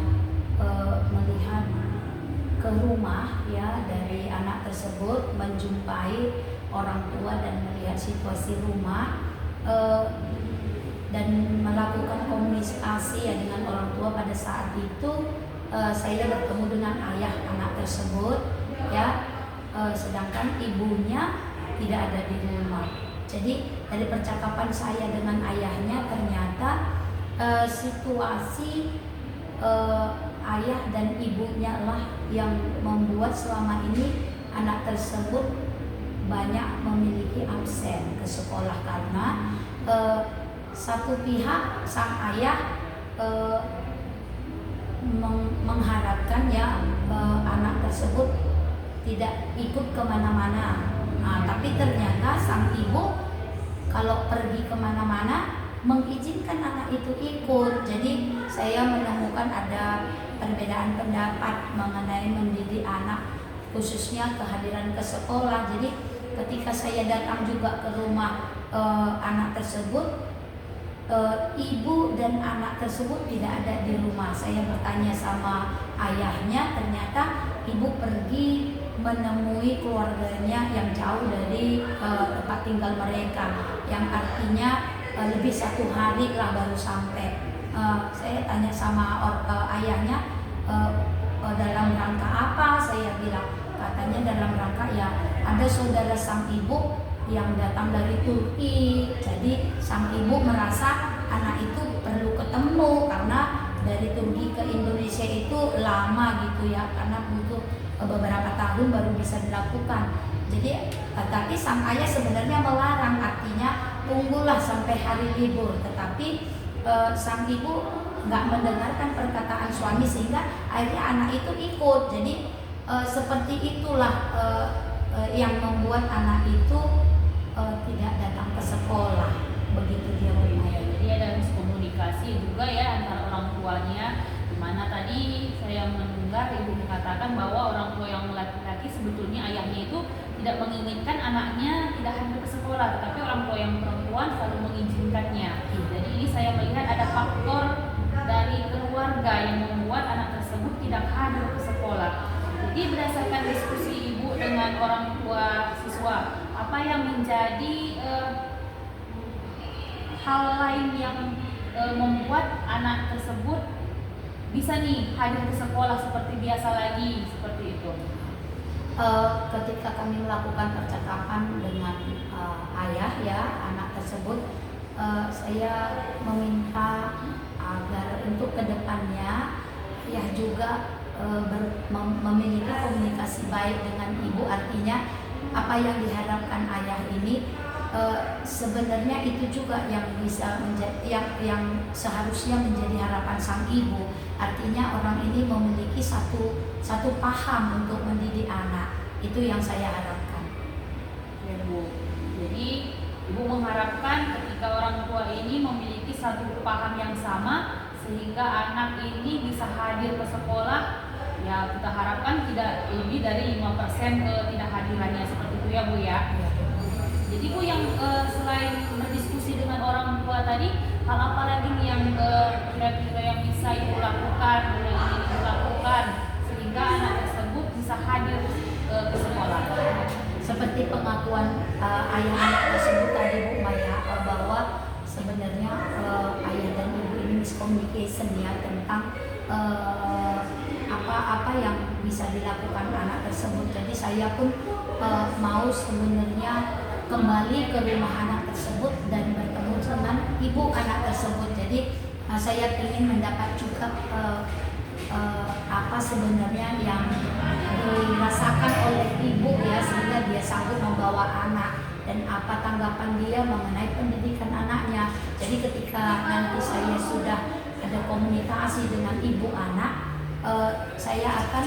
melihat ke rumah ya dari anak tersebut, menjumpai orang tua dan melihat situasi rumah, dan melakukan komunikasi ya dengan orang tua. Pada saat itu saya bertemu dengan ayah anak tersebut ya, sedangkan ibunya tidak ada di rumah. Jadi dari percakapan saya dengan ayahnya, ternyata situasi ayah dan ibunya lah yang membuat selama ini anak tersebut banyak memiliki absen ke sekolah, karena satu pihak sang ayah mengharapkan ya anak tersebut tidak ikut kemana-mana. Tapi ternyata sang ibu kalau pergi kemana-mana mengizinkan anak itu ikut. Jadi saya menemukan ada perbedaan pendapat mengenai mendidik anak, khususnya kehadiran ke sekolah. Jadi ketika saya datang juga ke rumah anak tersebut, ibu dan anak tersebut tidak ada di rumah. Saya bertanya sama ayahnya, ternyata ibu pergi menemui keluarganya yang jauh dari tempat tinggal mereka, yang artinya lebih 1 hari lah baru sampai. Saya tanya sama ayahnya, dalam rangka apa? Saya bilang, katanya dalam rangka ya ada saudara sang ibu yang datang dari Turki. Jadi sang ibu merasa anak itu perlu ketemu, karena dari Turki ke Indonesia itu lama gitu ya, karena butuh beberapa tahun baru bisa dilakukan. Jadi tapi sang ayah sebenarnya melarang, artinya tunggulah sampai hari libur. Tetapi sang ibu nggak mendengarkan perkataan suami, sehingga akhirnya anak itu ikut. Jadi seperti itulah yang membuat anak itu tidak datang ke sekolah. Begitu dia mulai. Jadi ada miskomunikasi juga ya antara orang tuanya, dimana tadi saya mendengar ibu mengatakan bahwa orang tua yang laki-laki sebetulnya ayahnya itu tidak menginginkan anaknya tidak hadir ke sekolah, tetapi orang tua yang perempuan selalu mengizinkannya. Jadi ini saya melihat ada faktor dari keluarga yang membuat anak tersebut tidak hadir ke sekolah. Jadi berdasarkan diskusi ibu dengan orang tua siswa, apa yang menjadi hal lain yang membuat anak tersebut bisa nih hadir ke sekolah seperti biasa lagi, seperti itu? Ketika kami melakukan percakapan dengan ayah ya anak tersebut, saya meminta agar untuk kedepannya ayah juga memiliki komunikasi baik dengan ibu. Artinya apa yang diharapkan ayah ini sebenarnya itu juga yang bisa menjadi yang seharusnya menjadi harapan sang ibu. Artinya orang ini memiliki satu paham untuk mendidik anak. Itu yang saya harapkan. Ya Bu. Jadi ibu mengharapkan ketika jika orang tua ini memiliki satu paham yang sama sehingga anak ini bisa hadir ke sekolah, ya kita harapkan tidak lebih dari 5% ketidakhadirannya, seperti itu ya Bu ya. Jadi Bu, yang selain berdiskusi dengan orang tua tadi, hal apa lagi nih yang kira-kira yang bisa Ibu lakukan, yang ingin Ibu lakukan sehingga anak tersebut bisa hadir ke sekolah? Seperti pengakuan ayah anak tersebut tadi Bu Maya, bahwa sebenarnya ayah dan ibu ini miscommunication ya tentang apa yang bisa dilakukan anak tersebut. Jadi saya pun mau sebenarnya kembali ke rumah anak tersebut dan bertemu dengan ibu anak tersebut. Jadi saya ingin mendapat juga apa sebenarnya yang dirasakan oleh ibu ya, sehingga dia sanggup membawa anak, dan apa tanggapan dia mengenai pendidikan anaknya. Jadi ketika nanti saya sudah ada komunikasi dengan ibu anak, saya akan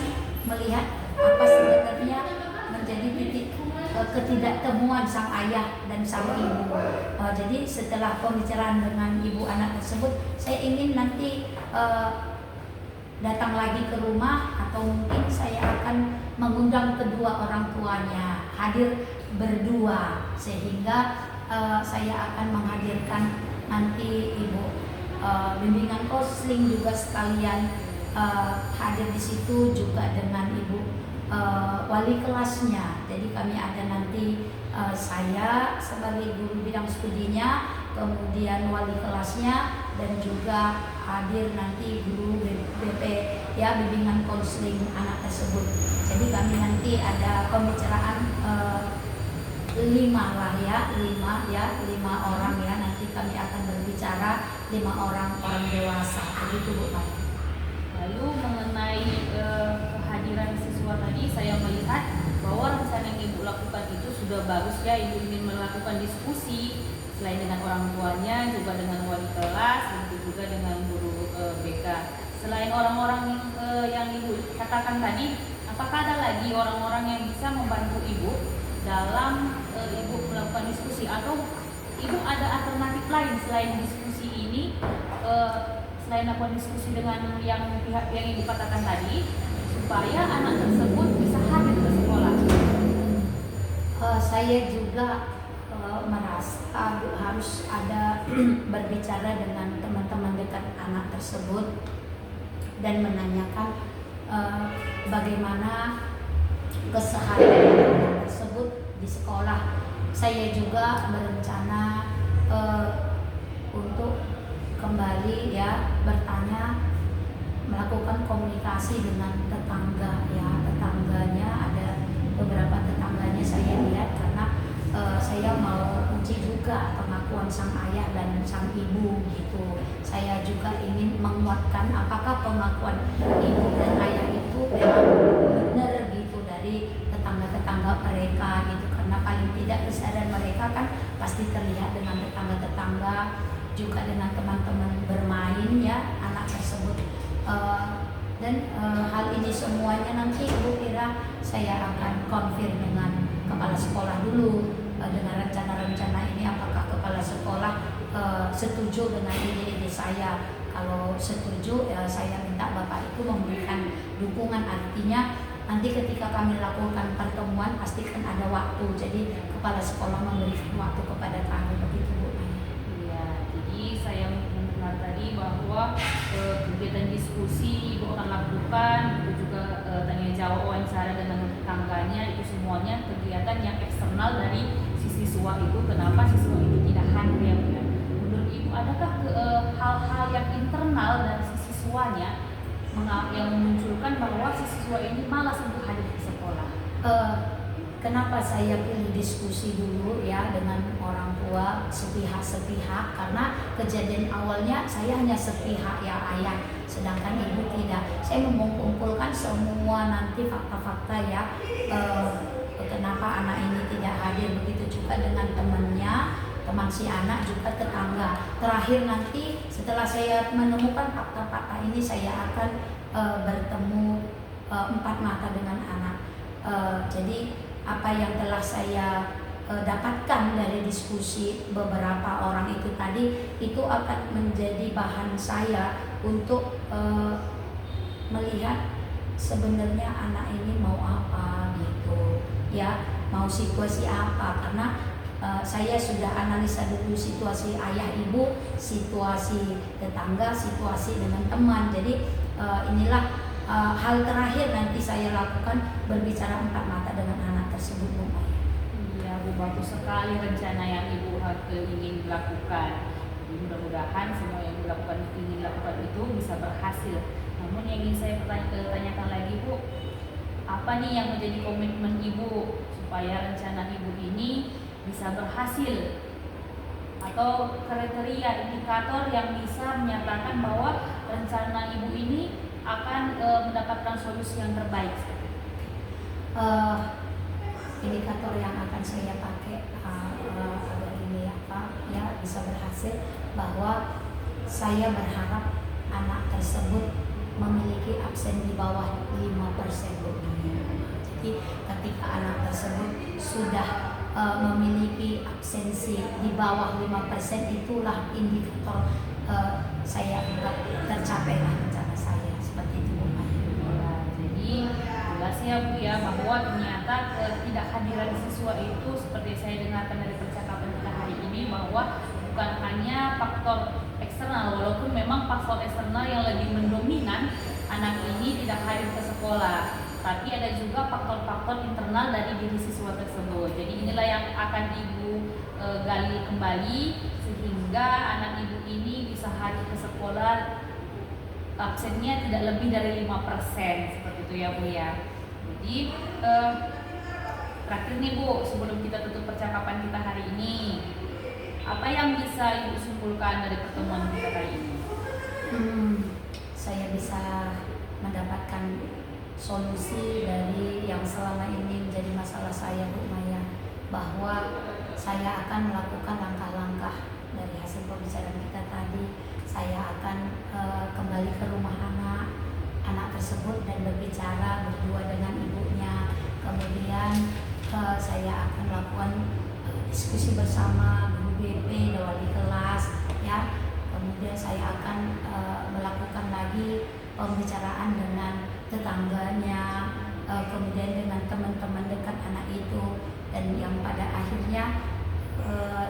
melihat apa sebenarnya menjadi titik ketidaktemuan sang ayah dan sang ibu. Jadi setelah pembicaraan dengan ibu anak tersebut, saya ingin nanti datang lagi ke rumah, atau mungkin saya akan mengundang kedua orang tuanya hadir berdua, sehingga saya akan menghadirkan nanti ibu bimbingan konseling juga sekalian hadir di situ, juga dengan ibu wali kelasnya. Jadi kami ada nanti saya sebagai guru bidang studinya, kemudian wali kelasnya, dan juga hadir nanti guru BP ya, bimbingan konseling anak tersebut. Jadi kami nanti ada pembicaraan 5 orang ya, nanti kami akan berbicara 5 orang dewasa, begitu Bu Pak. Lalu mengenai kehadiran siswa tadi, saya melihat bahwa rencana yang Ibu lakukan itu sudah bagus ya. Ibu ingin melakukan diskusi selain dengan orang tuanya, juga dengan wali kelas, begitu juga dengan guru BK. Selain orang-orang yang Ibu katakan tadi, apakah ada lagi orang-orang yang bisa membantu Ibu dalam Ibu melakukan diskusi, atau Ibu ada alternatif lain selain diskusi ini, selain melakukan diskusi dengan yang pihak yang Ibu katakan tadi, supaya anak tersebut bisa hadir ke sekolah? Saya juga merasa harus ada berbicara dengan teman-teman dekat anak tersebut dan menanyakan bagaimana keseharian anak tersebut di sekolah. Saya juga berencana untuk kembali ya bertanya, melakukan komunikasi dengan tetangga ya, tetangganya ada beberapa tetangganya saya lihat, karena saya mau uji juga pengakuan sang ayah dan sang ibu gitu. Saya juga ingin menguatkan apakah pengakuan ibu dan ayah itu memang benar gitu dari tetangga-tetangga mereka gitu, karena paling tidak kesadaran mereka kan pasti terlihat dengan tetangga-tetangga, juga dengan teman-teman bermain ya anak tersebut. Dan hal ini semuanya nanti Ibu kira saya akan konfirm dengan kepala sekolah dulu dengan rencana-rencana ini, apakah kepala sekolah setuju dengan ide-ide saya. Kalau setuju ya saya minta Bapak itu memberikan dukungan, artinya nanti ketika kami lakukan pertemuan pastikan ada waktu, jadi kepala sekolah memberikan waktu kepada kami, begitu Bu. Iya, jadi saya mendengar tadi bahwa kegiatan diskusi Ibu akan lakukan, itu juga tanya jawab, wawancara dengan tetangganya, itu semuanya kegiatan yang eksternal dari si siswa itu. Kenapa siswa itu tidak hadir ya Bu? Menurut Ibu adakah hal-hal yang internal dari si siswanya yang memunculkan bahwa si siswa ini malas untuk hadir di sekolah? Kenapa saya pilih diskusi dulu ya dengan orang tua sepihak-sepihak, karena kejadian awalnya saya hanya sepihak ya ayah, sedangkan ibu tidak. Saya mengumpulkan semua nanti fakta-fakta ya, kenapa anak ini tidak hadir, begitu juga dengan temannya, teman si anak, juga tetangga. Terakhir nanti setelah saya menemukan fakta-fakta ini, saya akan bertemu 4 mata dengan anak. Jadi apa yang telah saya dapatkan dari diskusi beberapa orang itu tadi, itu akan menjadi bahan saya untuk melihat sebenarnya anak ini mau apa gitu ya, mau situasi apa, karena saya sudah analisa dulu situasi ayah ibu, situasi tetangga, situasi dengan teman. Jadi inilah hal terakhir nanti saya lakukan, berbicara empat mata dengan anak tersebut, Bu Maya. Iya, Bu, bagus sekali rencana yang Ibu ingin lakukan. Jadi mudah-mudahan semua yang ingin lakukan itu bisa berhasil. Namun yang ingin saya tanyakan lagi, Bu, apa nih yang menjadi komitmen Ibu supaya rencana Ibu ini bisa berhasil, atau kriteria indikator yang bisa menyatakan bahwa rencana Ibu ini akan mendapatkan solusi yang terbaik? Indikator yang akan saya pakai agar ini ya bisa berhasil, bahwa saya berharap anak tersebut memiliki absen di bawah 5%. Jadi ketika anak tersebut sudah memiliki absensi di bawah 5%, itulah indikator saya anggap tercapailah rencana saya, seperti itu Bu Maya. Ya, jadi jelas ya Bu ya, bahwa ternyata ketidakhadiran siswa itu seperti saya dengarkan dari percakapan kita hari ini, bahwa bukan hanya faktor eksternal, walaupun memang faktor eksternal yang lebih mendominan anak ini tidak hadir ke sekolah, tapi ada juga faktor-faktor internal dari diri siswa tersebut. Jadi inilah yang akan Ibu gali kembali, sehingga anak Ibu ini bisa hadir ke sekolah absennya tidak lebih dari 5%, seperti itu ya Bu ya. Jadi terakhir nih Bu, sebelum kita tutup percakapan kita hari ini, apa yang bisa Ibu simpulkan dari pertemuan kita kali ini? Saya bisa mendapatkan solusi dari yang selama ini menjadi masalah saya, Bu Maya, bahwa saya akan melakukan langkah-langkah dari hasil pembicaraan kita tadi. Saya akan kembali ke rumah anak tersebut dan berbicara berdua dengan ibunya. Kemudian saya akan melakukan diskusi bersama guru BP, wali kelas, ya. Kemudian saya akan melakukan lagi pembicaraan dengan tetangganya, kemudian dengan teman-teman dekat anak itu, dan yang pada akhirnya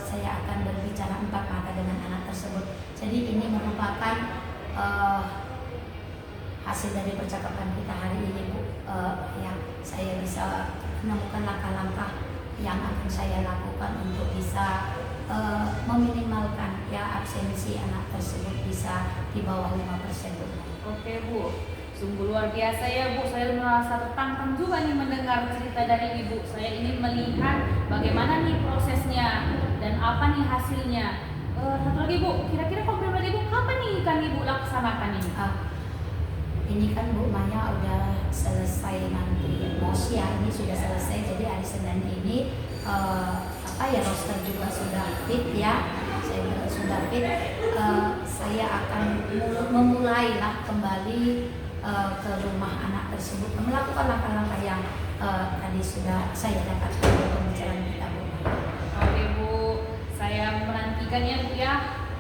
saya akan berbicara empat mata dengan anak tersebut. Jadi ini merupakan hasil dari percakapan kita hari ini, Bu. Yang saya bisa menemukan langkah-langkah yang akan saya lakukan untuk bisa meminimalkan ya absensi anak tersebut bisa di bawah 5%, Bu. Oke Bu, sungguh luar biasa ya Bu. Saya merasa tertantang juga nih mendengar cerita dari Ibu. Saya ingin melihat bagaimana nih prosesnya dan apa nih hasilnya. Satu lagi Bu, kira-kira program dari Ibu kapan nih kan Ibu laksanakan ini? Ini kan Bu Maya udah selesai nanti, Mosia ini sudah selesai, jadi hari Senin ini roster juga sudah fit ya, saya juga sudah fit. Saya akan memulai kembali ke rumah anak tersebut, melakukan langkah-langkah yang tadi sudah saya dapatkan dari pembicaraan kita, Bu. Oke Bu, saya menantikan ya Bu ya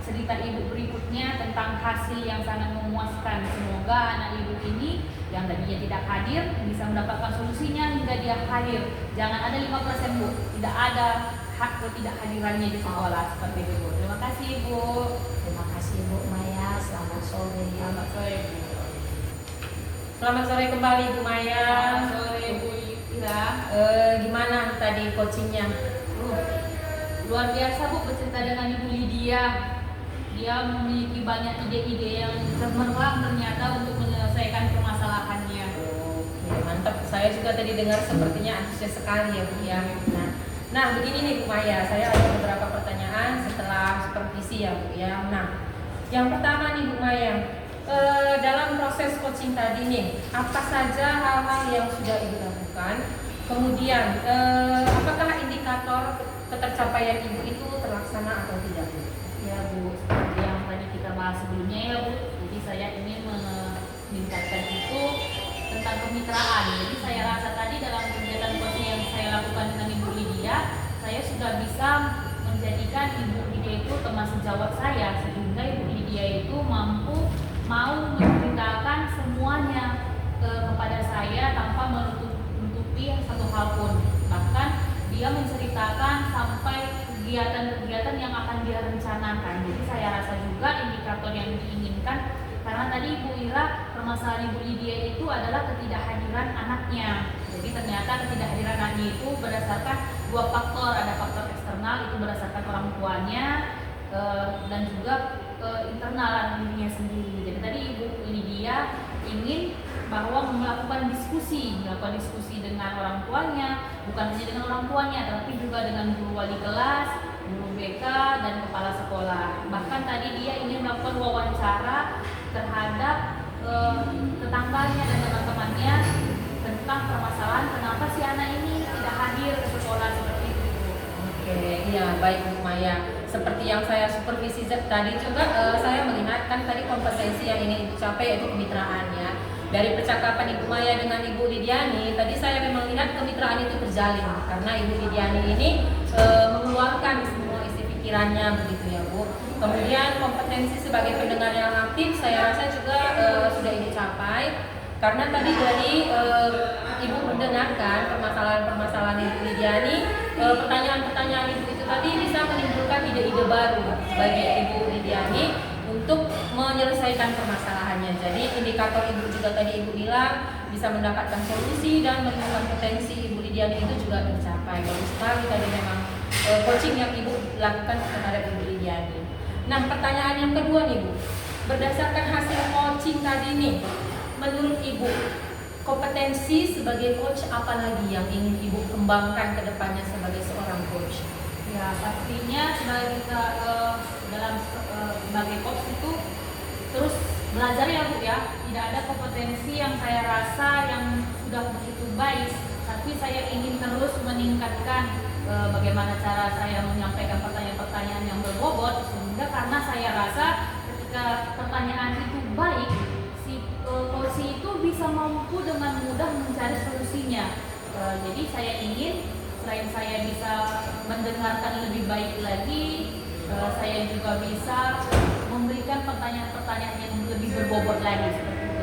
cerita Ibu berikutnya tentang hasil yang sangat memuaskan. Semoga anak Ibu ini yang tadinya tidak hadir bisa mendapatkan solusinya hingga dia hadir. Jangan ada 5% Bu, tidak ada hak ketidakhadirannya di sekolah, seperti itu Bu. Terima kasih Bu. Terima kasih Bu Maya, selamat sore. Selamat sore Bu. Selamat sore kembali Bu Maya. Selamat sore Bu Ira. Gimana tadi coachingnya? Luar biasa Bu, bercerita dengan Ibu Lydia. Dia memiliki banyak ide-ide yang cemerlang ternyata untuk menyelesaikan permasalahannya. Oke, mantap. Saya juga tadi dengar sepertinya antusias sekali ya Bu ya. Nah begini nih Bu Maya, saya ada beberapa pertanyaan setelah supervisi ya Bu ya. Nah, yang pertama nih Bu Maya, dalam proses coaching tadi nih, apa saja hal-hal yang sudah Ibu lakukan? Kemudian, apakah indikator ketercapaian Ibu itu terlaksana atau tidak Bu? Ya Bu, seperti yang tadi kita bahas sebelumnya ya Bu. Jadi saya ingin meningkatkan itu tentang kemitraan. Jadi saya rasa tadi dalam kegiatan coaching yang saya lakukan dengan Ibu Lydia, saya sudah bisa menjadikan Ibu Lydia itu teman sejawat saya, sehingga Ibu Lydia itu mau menceritakan semuanya kepada saya tanpa menutupi satu hal pun. Bahkan dia menceritakan sampai kegiatan-kegiatan yang akan dia rencanakan. Jadi saya rasa juga indikator yang diinginkan, karena tadi Ibu Ira, permasalahan Ibu Lydia itu adalah ketidakhadiran anaknya. Jadi ternyata ketidakhadiran anaknya itu berdasarkan dua faktor, ada faktor eksternal itu berdasarkan orang tuanya dan juga internal dirinya sendiri. Jadi tadi Ibu Lydia ingin bahwa melakukan diskusi dengan orang tuanya, bukan hanya dengan orang tuanya, tapi juga dengan guru wali kelas, guru BK, dan kepala sekolah. Bahkan tadi dia ingin melakukan wawancara terhadap tetangganya dan teman-temannya tentang permasalahan kenapa si anak ini tidak hadir ke sekolah seperti itu. Oke, iya baik Bu Maya. Seperti yang saya supervisi tadi juga saya melihat kan tadi kompetensi yang ingin dicapai yaitu kemitraan ya. Dari percakapan Ibu Maya dengan Ibu Lidiani, tadi saya memang lihat kemitraan itu terjalin karena Ibu Lidiani ini mengeluarkan semua isi pikirannya begitu ya Bu. Kemudian kompetensi sebagai pendengar yang aktif saya rasa juga sudah ini capai karena tadi dari Ibu mendengarkan permasalahan-permasalahan Ibu Lidiani, pertanyaan-pertanyaan Ibu itu tadi bisa menimbulkan ide-ide baru bagi Ibu Lidiani untuk menyelesaikan permasalahannya. Jadi indikator Ibu juga tadi Ibu bilang bisa mendapatkan solusi dan menemukan potensi Ibu Lidiani itu juga tercapai. Bagus sekali tadi memang coaching yang Ibu lakukan terhadap Ibu Lidiani. Nah, pertanyaan yang kedua nih Bu, berdasarkan hasil coaching tadi nih, menurut Ibu kompetensi sebagai coach apa lagi yang ingin Ibu kembangkan ke depannya sebagai seorang coach? Ya pastinya sebagai kita sebagai coach itu terus belajar ya Bu ya. Tidak ada kompetensi yang saya rasa yang sudah begitu baik, tapi saya ingin terus meningkatkan bagaimana cara saya menyampaikan pertanyaan-pertanyaan yang berbobot, sehingga karena saya rasa ketika pertanyaan itu baik, si coach itu bisa mampu dengan mudah mencari solusinya. Jadi saya ingin selain saya bisa mendengarkan lebih baik lagi, saya juga bisa memberikan pertanyaan-pertanyaan yang lebih berbobot lagi seperti itu.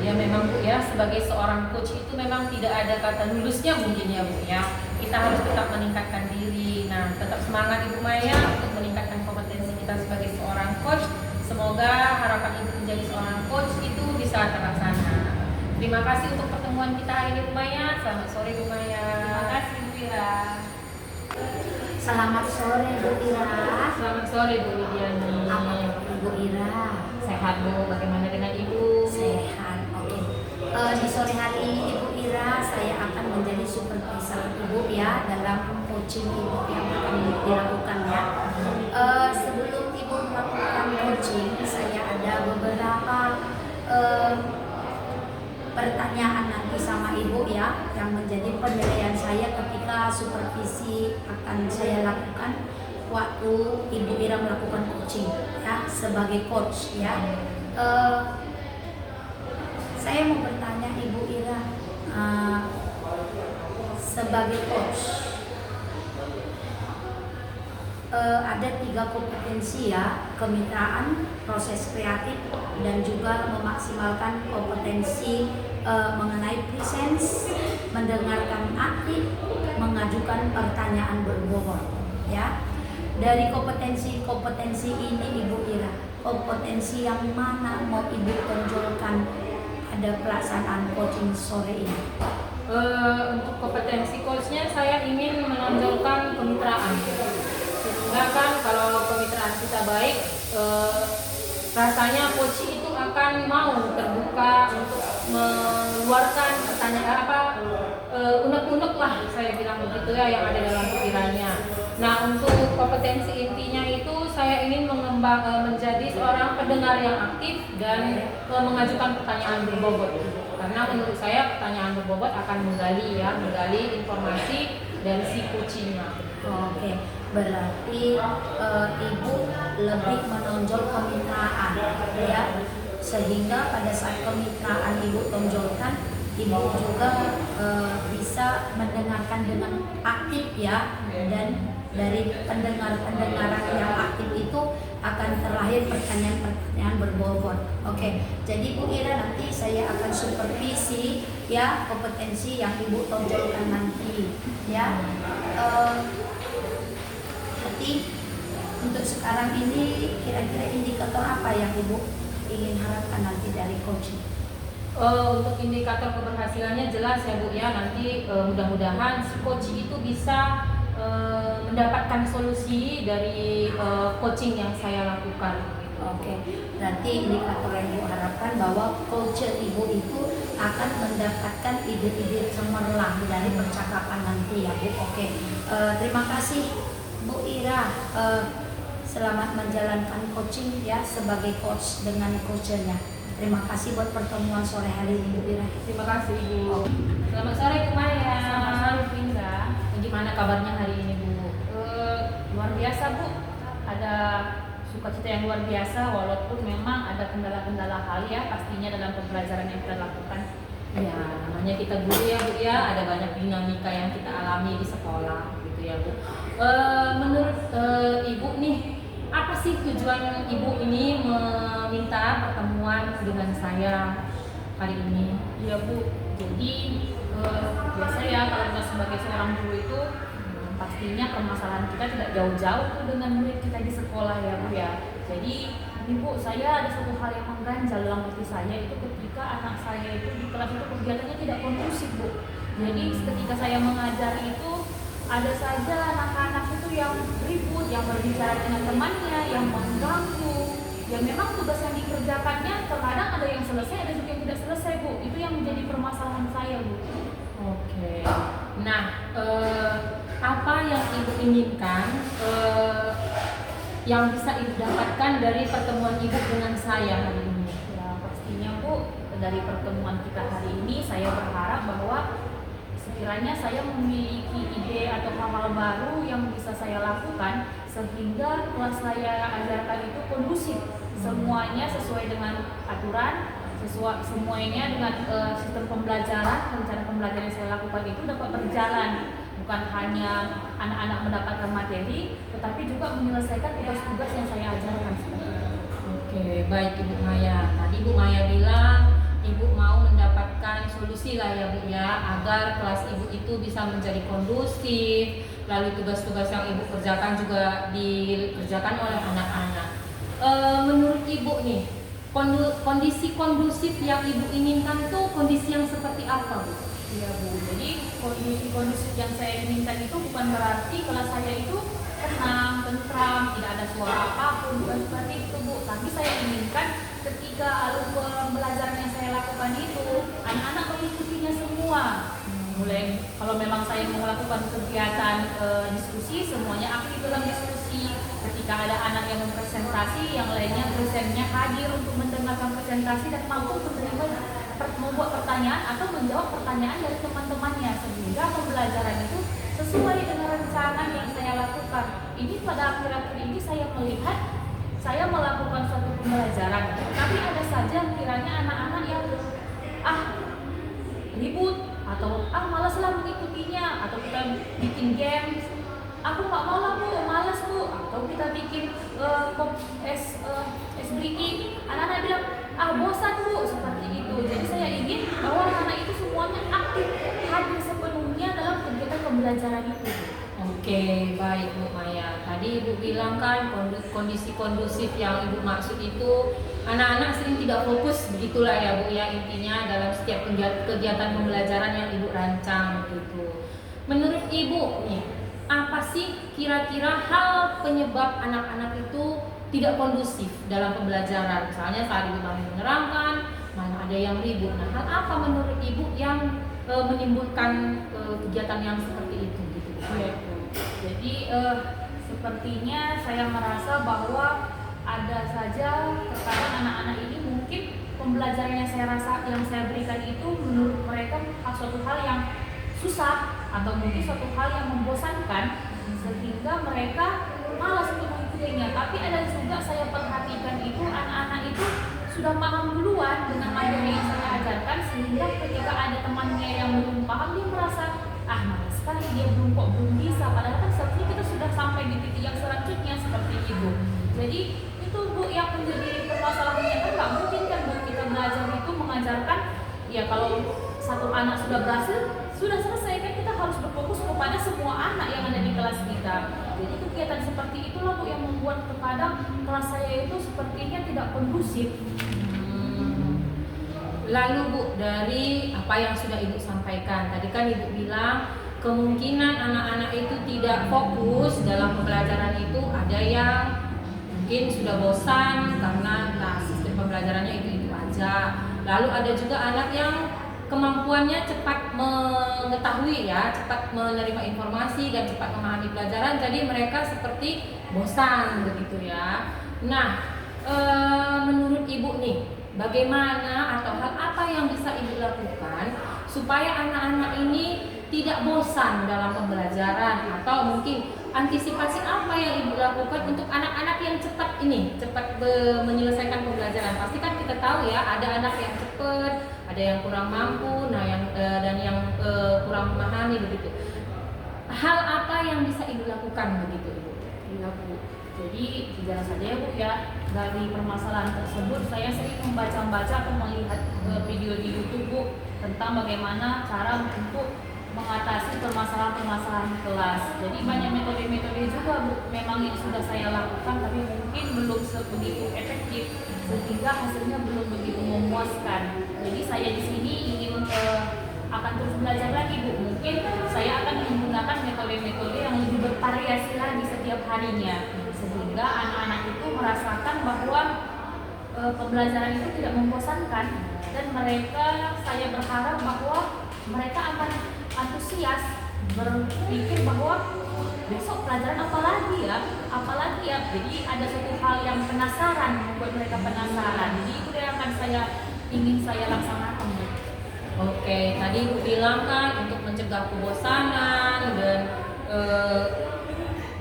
Ya memang Bu ya, sebagai seorang coach itu memang tidak ada kata lulusnya mungkin ya Bu ya. Kita harus tetap meningkatkan diri. Nah, tetap semangat Ibu Maya untuk meningkatkan kompetensi kita sebagai seorang coach. Semoga harapan Ibu menjadi seorang coach itu bisa terlaksana. Terima kasih untuk pertemuan kita hari ini Bu Maya. Selamat sore Bu Maya. Terima kasih Bu Ira. Selamat sore Bu Ira. Selamat sore Bu Lidiani. Apa Bu Ira? Sehat Bu, bagaimana dengan Ibu? Sehat, oke. Di sore hari ini Ibu Ira, saya akan menjadi supervisor Ibu ya dalam coaching Ibu yang akan dilakukan ya. Sebelum Ibu melakukan coaching, saya ada beberapa pertanyaan nanti sama Ibu ya, yang menjadi penilaian saya ketika supervisi akan saya lakukan waktu Ibu Ira melakukan coaching ya sebagai coach ya. Saya mau bertanya Ibu Ira, sebagai coach ada 3 kompetensi ya: kemitraan, proses kreatif, dan juga memaksimalkan kompetensi mengenai presence, mendengarkan aktif, mengajukan pertanyaan berbobot ya. Dari kompetensi ini Ibu Ira, kompetensi yang mana mau Ibu tonjolkan pada pelaksanaan coaching sore ini? Untuk kompetensi coachnya saya ingin menonjolkan kemitraan. Sehingga kan kalau kemitraan kita baik, rasanya coach itu akan mau terbuka untuk mengeluarkan pertanyaan unek-unek lah saya bilang begitu ya yang ada dalam pikirannya. Nah, untuk kompetensi intinya itu saya ingin menjadi seorang pendengar yang aktif dan mengajukan pertanyaan berbobot. Karena menurut saya pertanyaan berbobot akan menggali informasi dari si coachingnya. Oke, berarti Ibu lebih menonjol kemitraan ya, sehingga pada saat kemitraan Ibu tonjolkan, ibu juga bisa mendengarkan dengan aktif ya, dan dari pendengaran yang aktif itu akan terlahir pertanyaan-pertanyaan berbobot. Oke, jadi Bu Ira nanti saya akan supervisi ya kompetensi yang Ibu tonjolkan nanti ya. Nanti untuk sekarang ini kira-kira indikator apa yang Ibu ingin harapkan nanti dari coaching? Untuk indikator keberhasilannya jelas ya Bu ya, nanti mudah-mudahan si coach itu bisa mendapatkan solusi dari coaching yang saya lakukan. Oke, berarti indikator yang Ibu harapkan bahwa culture Ibu itu akan mendapatkan ide-ide cemerlang dari percakapan nanti ya Bu. Oke, terima kasih Bu Ira. Selamat menjalankan coaching ya sebagai coach dengan coachernya. Terima kasih buat pertemuan sore hari ini Bu Ira. Terima kasih Ibu. Selamat sore Bu Maya. Selamat sore Bu Indra. Bagaimana kabarnya hari ini Bu? Luar biasa Bu, ada sukacita yang luar biasa walaupun memang ada kendala-kendala hal ya pastinya dalam pembelajaran yang kita lakukan. Ya, namanya kita guru ya Bu ya, ada banyak dinamika yang kita alami di sekolah gitu ya Bu. Menurut Ibu nih, apa sih tujuan Ibu ini meminta pertemuan dengan saya hari ini? Iya Bu, jadi biasa ya kalau kita sebagai seorang guru itu pastinya permasalahan kita tidak jauh-jauh tuh dengan murid kita di sekolah ya Bu ya. Jadi ini Bu, saya ada satu hal yang mengganjal dalam hati saya itu ketika anak saya itu di kelas itu kegiatannya tidak kondusif Bu. Jadi ketika saya mengajar itu ada saja anak-anak itu yang ribut, yang berbicara dengan temannya, yang mengganggu. Ya memang tugas yang dikerjakannya terkadang ada yang selesai, ada juga yang tidak selesai Bu. Itu yang menjadi permasalahan saya Bu. Oke. Nah, apa yang Ibu inginkan yang bisa Ibu dapatkan dari pertemuan Ibu dengan saya hari ini? Ya pastinya Bu, dari pertemuan kita hari ini saya berharap bahwa sekiranya saya memiliki ide atau hal-hal baru yang bisa saya lakukan sehingga kelas saya ajarkan itu kondusif, semuanya sesuai dengan aturan, semuanya dengan sistem pembelajaran, rencana pembelajaran yang saya lakukan itu dapat berjalan. Bukan hanya anak-anak mendapatkan materi, tetapi juga menyelesaikan tugas-tugas yang saya ajarkan. Oke, baik Ibu Maya. Tadi Ibu Maya bilang Ibu mau mendapatkan solusi lah ya Bu ya, agar kelas Ibu itu bisa menjadi kondusif, lalu tugas-tugas yang Ibu kerjakan juga dikerjakan oleh anak-anak. Menurut Ibu nih, kondisi kondusif yang Ibu inginkan tuh kondisi yang seperti apa Bu? Iya Bu, jadi kondisi kondusif yang saya inginkan itu bukan berarti kelas saya itu tenang, tentram, tidak ada suara apapun, bukan seperti itu Bu. Tapi saya inginkan ketika alur pembelajaran yang saya lakukan itu anak-anak mengikutinya semua. Mulai kalau memang saya mau melakukan kegiatan diskusi, semuanya aktif dalam diskusi. Ketika ada anak yang mempresentasi, yang lainnya presennya hadir untuk mendengarkan presentasi dan mampu membuat pertanyaan atau menjawab pertanyaan dari teman-temannya sehingga pembelajaran itu sesuai dengan rencana yang saya lakukan. Ini pada akhir-akhir ini saya melihat saya melakukan suatu pembelajaran, tapi ada saja kiranya anak-anak yang ribut atau malas lah mengikutinya, atau kita bikin games, aku nggak mau lah Bu, malas Bu, atau kita bikin es breaking, anak-anak bilang bosan Bu, seperti itu. Jadi saya ingin bahwa anak-anak itu semuanya aktif, hadir sepenuhnya dalam kegiatan pembelajaran itu. Oke, baik Bu Maya. Tadi Ibu bilang kan kondisi kondusif yang Ibu maksud itu anak-anak sering tidak fokus, begitulah ya Bu ya, intinya dalam setiap kegiatan pembelajaran yang Ibu rancang gitu. Menurut Ibu nih, apa sih kira-kira hal penyebab anak-anak itu tidak kondusif dalam pembelajaran? Misalnya saat Ibu menerangkan, malah ada yang ribut. Nah, hal apa menurut Ibu yang menimbulkan kegiatan yang seperti itu gitu? Ya, jadi sepertinya saya merasa bahwa ada saja terkadang anak-anak ini mungkin pembelajaran yang saya berikan itu menurut mereka suatu hal yang susah atau mungkin suatu hal yang membosankan sehingga mereka malas untuk mengikutinya. Tapi ada juga saya perhatikan itu anak-anak itu sudah paham duluan dengan materi yang saya ajarkan, sehingga ketika ada temannya yang belum paham, dia merasa malas sekali, dia belum bisa, padahal kan sebenarnya kita sudah sampai di titik yang selanjutnya seperti itu. Jadi itu Bu yang menjadi permasalahannya, kan nggak mungkin kan Bu kita belajar itu mengajarkan ya kalau satu anak sudah berhasil sudah selesai, kan kita harus berfokus kepada semua anak yang ada di kelas kita. Jadi kegiatan seperti itulah Bu yang membuat terkadang kelas saya itu sepertinya tidak kondusif. Lalu Bu, dari apa yang sudah Ibu sampaikan, tadi kan Ibu bilang kemungkinan anak-anak itu tidak fokus dalam pembelajaran itu, ada yang mungkin sudah bosan karena sistem pembelajarannya itu aja. Lalu ada juga anak yang kemampuannya cepat mengetahui ya, cepat menerima informasi dan cepat memahami pelajaran, jadi mereka seperti bosan begitu ya. Nah, menurut Ibu nih, bagaimana atau hal apa yang bisa Ibu lakukan supaya anak-anak ini tidak bosan dalam pembelajaran, atau mungkin antisipasi apa yang Ibu lakukan untuk anak-anak yang cepat menyelesaikan pembelajaran? Pasti kan kita tahu ya, ada anak yang cepat, ada yang kurang mampu, dan yang kurang memahami begitu. Hal apa yang bisa Ibu lakukan begitu Ibu? Iya Bu. Jadi tidak saja ya Bu ya, dari permasalahan tersebut saya sering membaca atau melihat video di YouTube Bu tentang bagaimana cara untuk mengatasi permasalahan-permasalahan kelas. Jadi banyak metode-metode juga Bu memang yang sudah saya lakukan, tapi mungkin belum sebegitu efektif sehingga hasilnya belum begitu memuaskan. Jadi saya di sini ingin akan terus belajar lagi Bu. Mungkin saya akan menggunakan metode-metode yang lebih bervariasi lagi setiap harinya, sehingga anak-anak itu merasakan bahwa pembelajaran itu tidak membosankan, dan saya berharap bahwa mereka akan antusias berpikir bahwa besok pelajaran apalagi ya. Jadi ada suatu hal yang penasaran, membuat mereka penasaran. Jadi itu yang akan ingin saya laksanakan. Oke, tadi Ibu bilang kan untuk mencegah kebosanan dan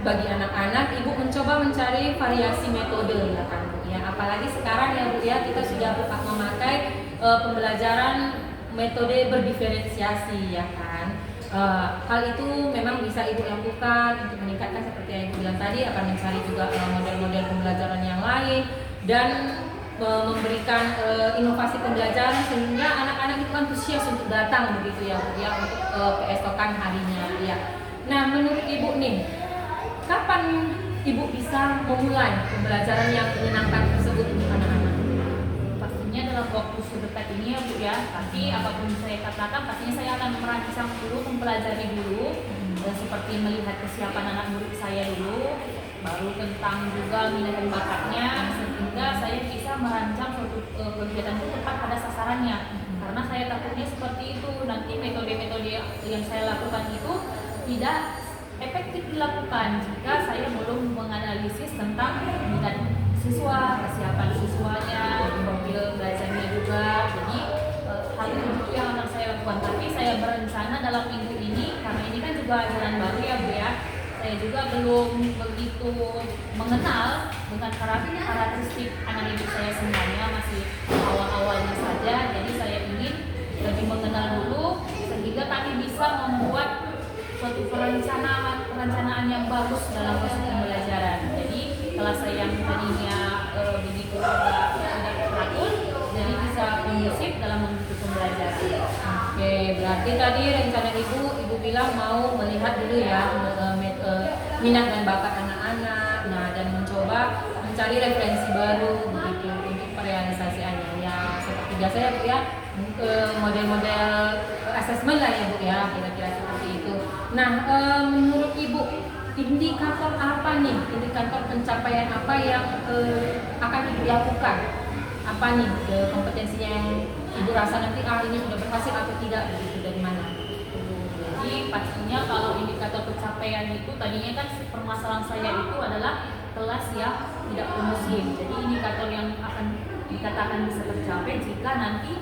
bagi anak-anak Ibu mencoba mencari variasi metode ya kan Bu ya. Apalagi sekarang ya Bu ya, kita sudah memakai pembelajaran metode berdiferensiasi ya kan. Hal itu memang bisa Ibu lakukan untuk meningkatkan, seperti yang Ibu bilang tadi, akan mencari juga model-model pembelajaran yang lain dan memberikan inovasi pembelajaran sehingga anak-anak itu antusias untuk datang begitu ya Bu ya, untuk keesokan harinya ya. Nah, menurut Ibu nih, kapan Ibu bisa memulai pembelajaran yang menyenangkan tersebut untuk anak-anak? Pastinya dalam waktu sedekat ini ya Bu ya. Tapi apapun saya katakan, pastinya saya akan merancang dulu, mempelajari dulu, dan seperti melihat kesiapan anak murid saya dulu, baru tentang juga minat dan bakatnya, sehingga saya bisa merancang suatu kegiatan itu tepat pada sasarannya. Karena saya takutnya seperti itu, nanti metode-metode yang saya lakukan itu tidak efektif dilakukan jika saya belum menganalisis tentang minat siswa, kesiapan siswanya, profil belajarnya juga. Jadi hal itu yang akan saya lakukan. Tapi saya berencana dalam minggu ini, karena ini kan juga ajaran baru ya Bu ya, saya juga belum begitu mengenal dengan karakteristik anak didik saya semuanya, masih awal-awalnya saja. Jadi saya ingin lebih mengenal dulu sehingga kami bisa membuat suatu perencanaan yang bagus dalam proses pembelajaran. Jadi kelas saya yang tadinya begitu tidak teratur, jadi bisa kondusif dalam mengikuti pembelajaran. Oke, berarti tadi rencana Ibu bilang mau melihat dulu ya minat dan bakat anak-anak, nah dan mencoba mencari referensi baru begitu untuk realisasiannya ya, seperti biasa ya Bu ya, model-model asesmen lah ya Bu ya, kira-kira seperti itu. Nah, menurut Ibu, indikator apa nih, indikator pencapaian apa yang akan Ibu lakukan? Apa nih kompetensinya yang Ibu rasa nanti ini sudah berhasil atau tidak begitu, dari mana? Jadi pastinya kalau indikator pencapaian itu, tadinya kan permasalahan saya itu adalah kelas yang tidak kondusif. Jadi indikator yang akan dikatakan bisa tercapai jika nanti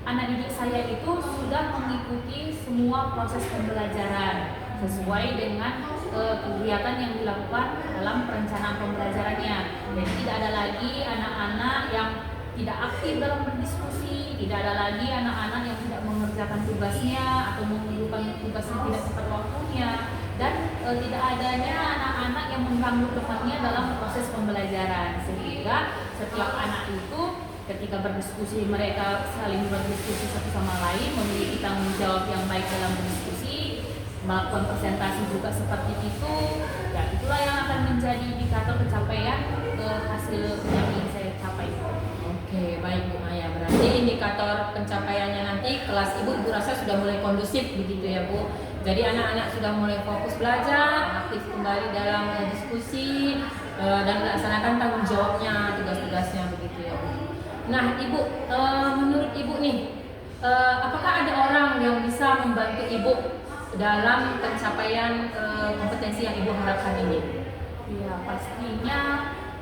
anak didik saya itu sudah mengikuti semua proses pembelajaran sesuai dengan kegiatan yang dilakukan dalam perencanaan pembelajarannya. Jadi tidak ada lagi anak-anak yang tidak aktif dalam berdiskusi, tidak ada lagi anak-anak yang tidak mengerjakan tugasnya atau menunjukkan tugasnya tidak tepat waktunya, dan tidak adanya anak-anak yang mengganggu temannya dalam proses pembelajaran, sehingga setiap anak itu ketika berdiskusi mereka saling berdiskusi satu sama lain, memiliki tanggung jawab yang baik dalam berdiskusi, melakukan presentasi juga seperti itu. Ya, itulah yang akan menjadi indikator pencapaian hasil yang ingin saya capai. Oke, baik Bu Maya. Berarti indikator pencapaiannya nanti kelas Ibu rasa sudah mulai kondusif begitu ya Bu. Jadi anak-anak sudah mulai fokus belajar, aktif kembali dalam diskusi dan melaksanakan tanggung jawabnya, tugas-tugasnya begitu ya Bu. Nah Ibu, menurut Ibu nih, apakah ada orang yang bisa membantu Ibu dalam pencapaian kompetensi yang Ibu harapkan ini? Ya, pastinya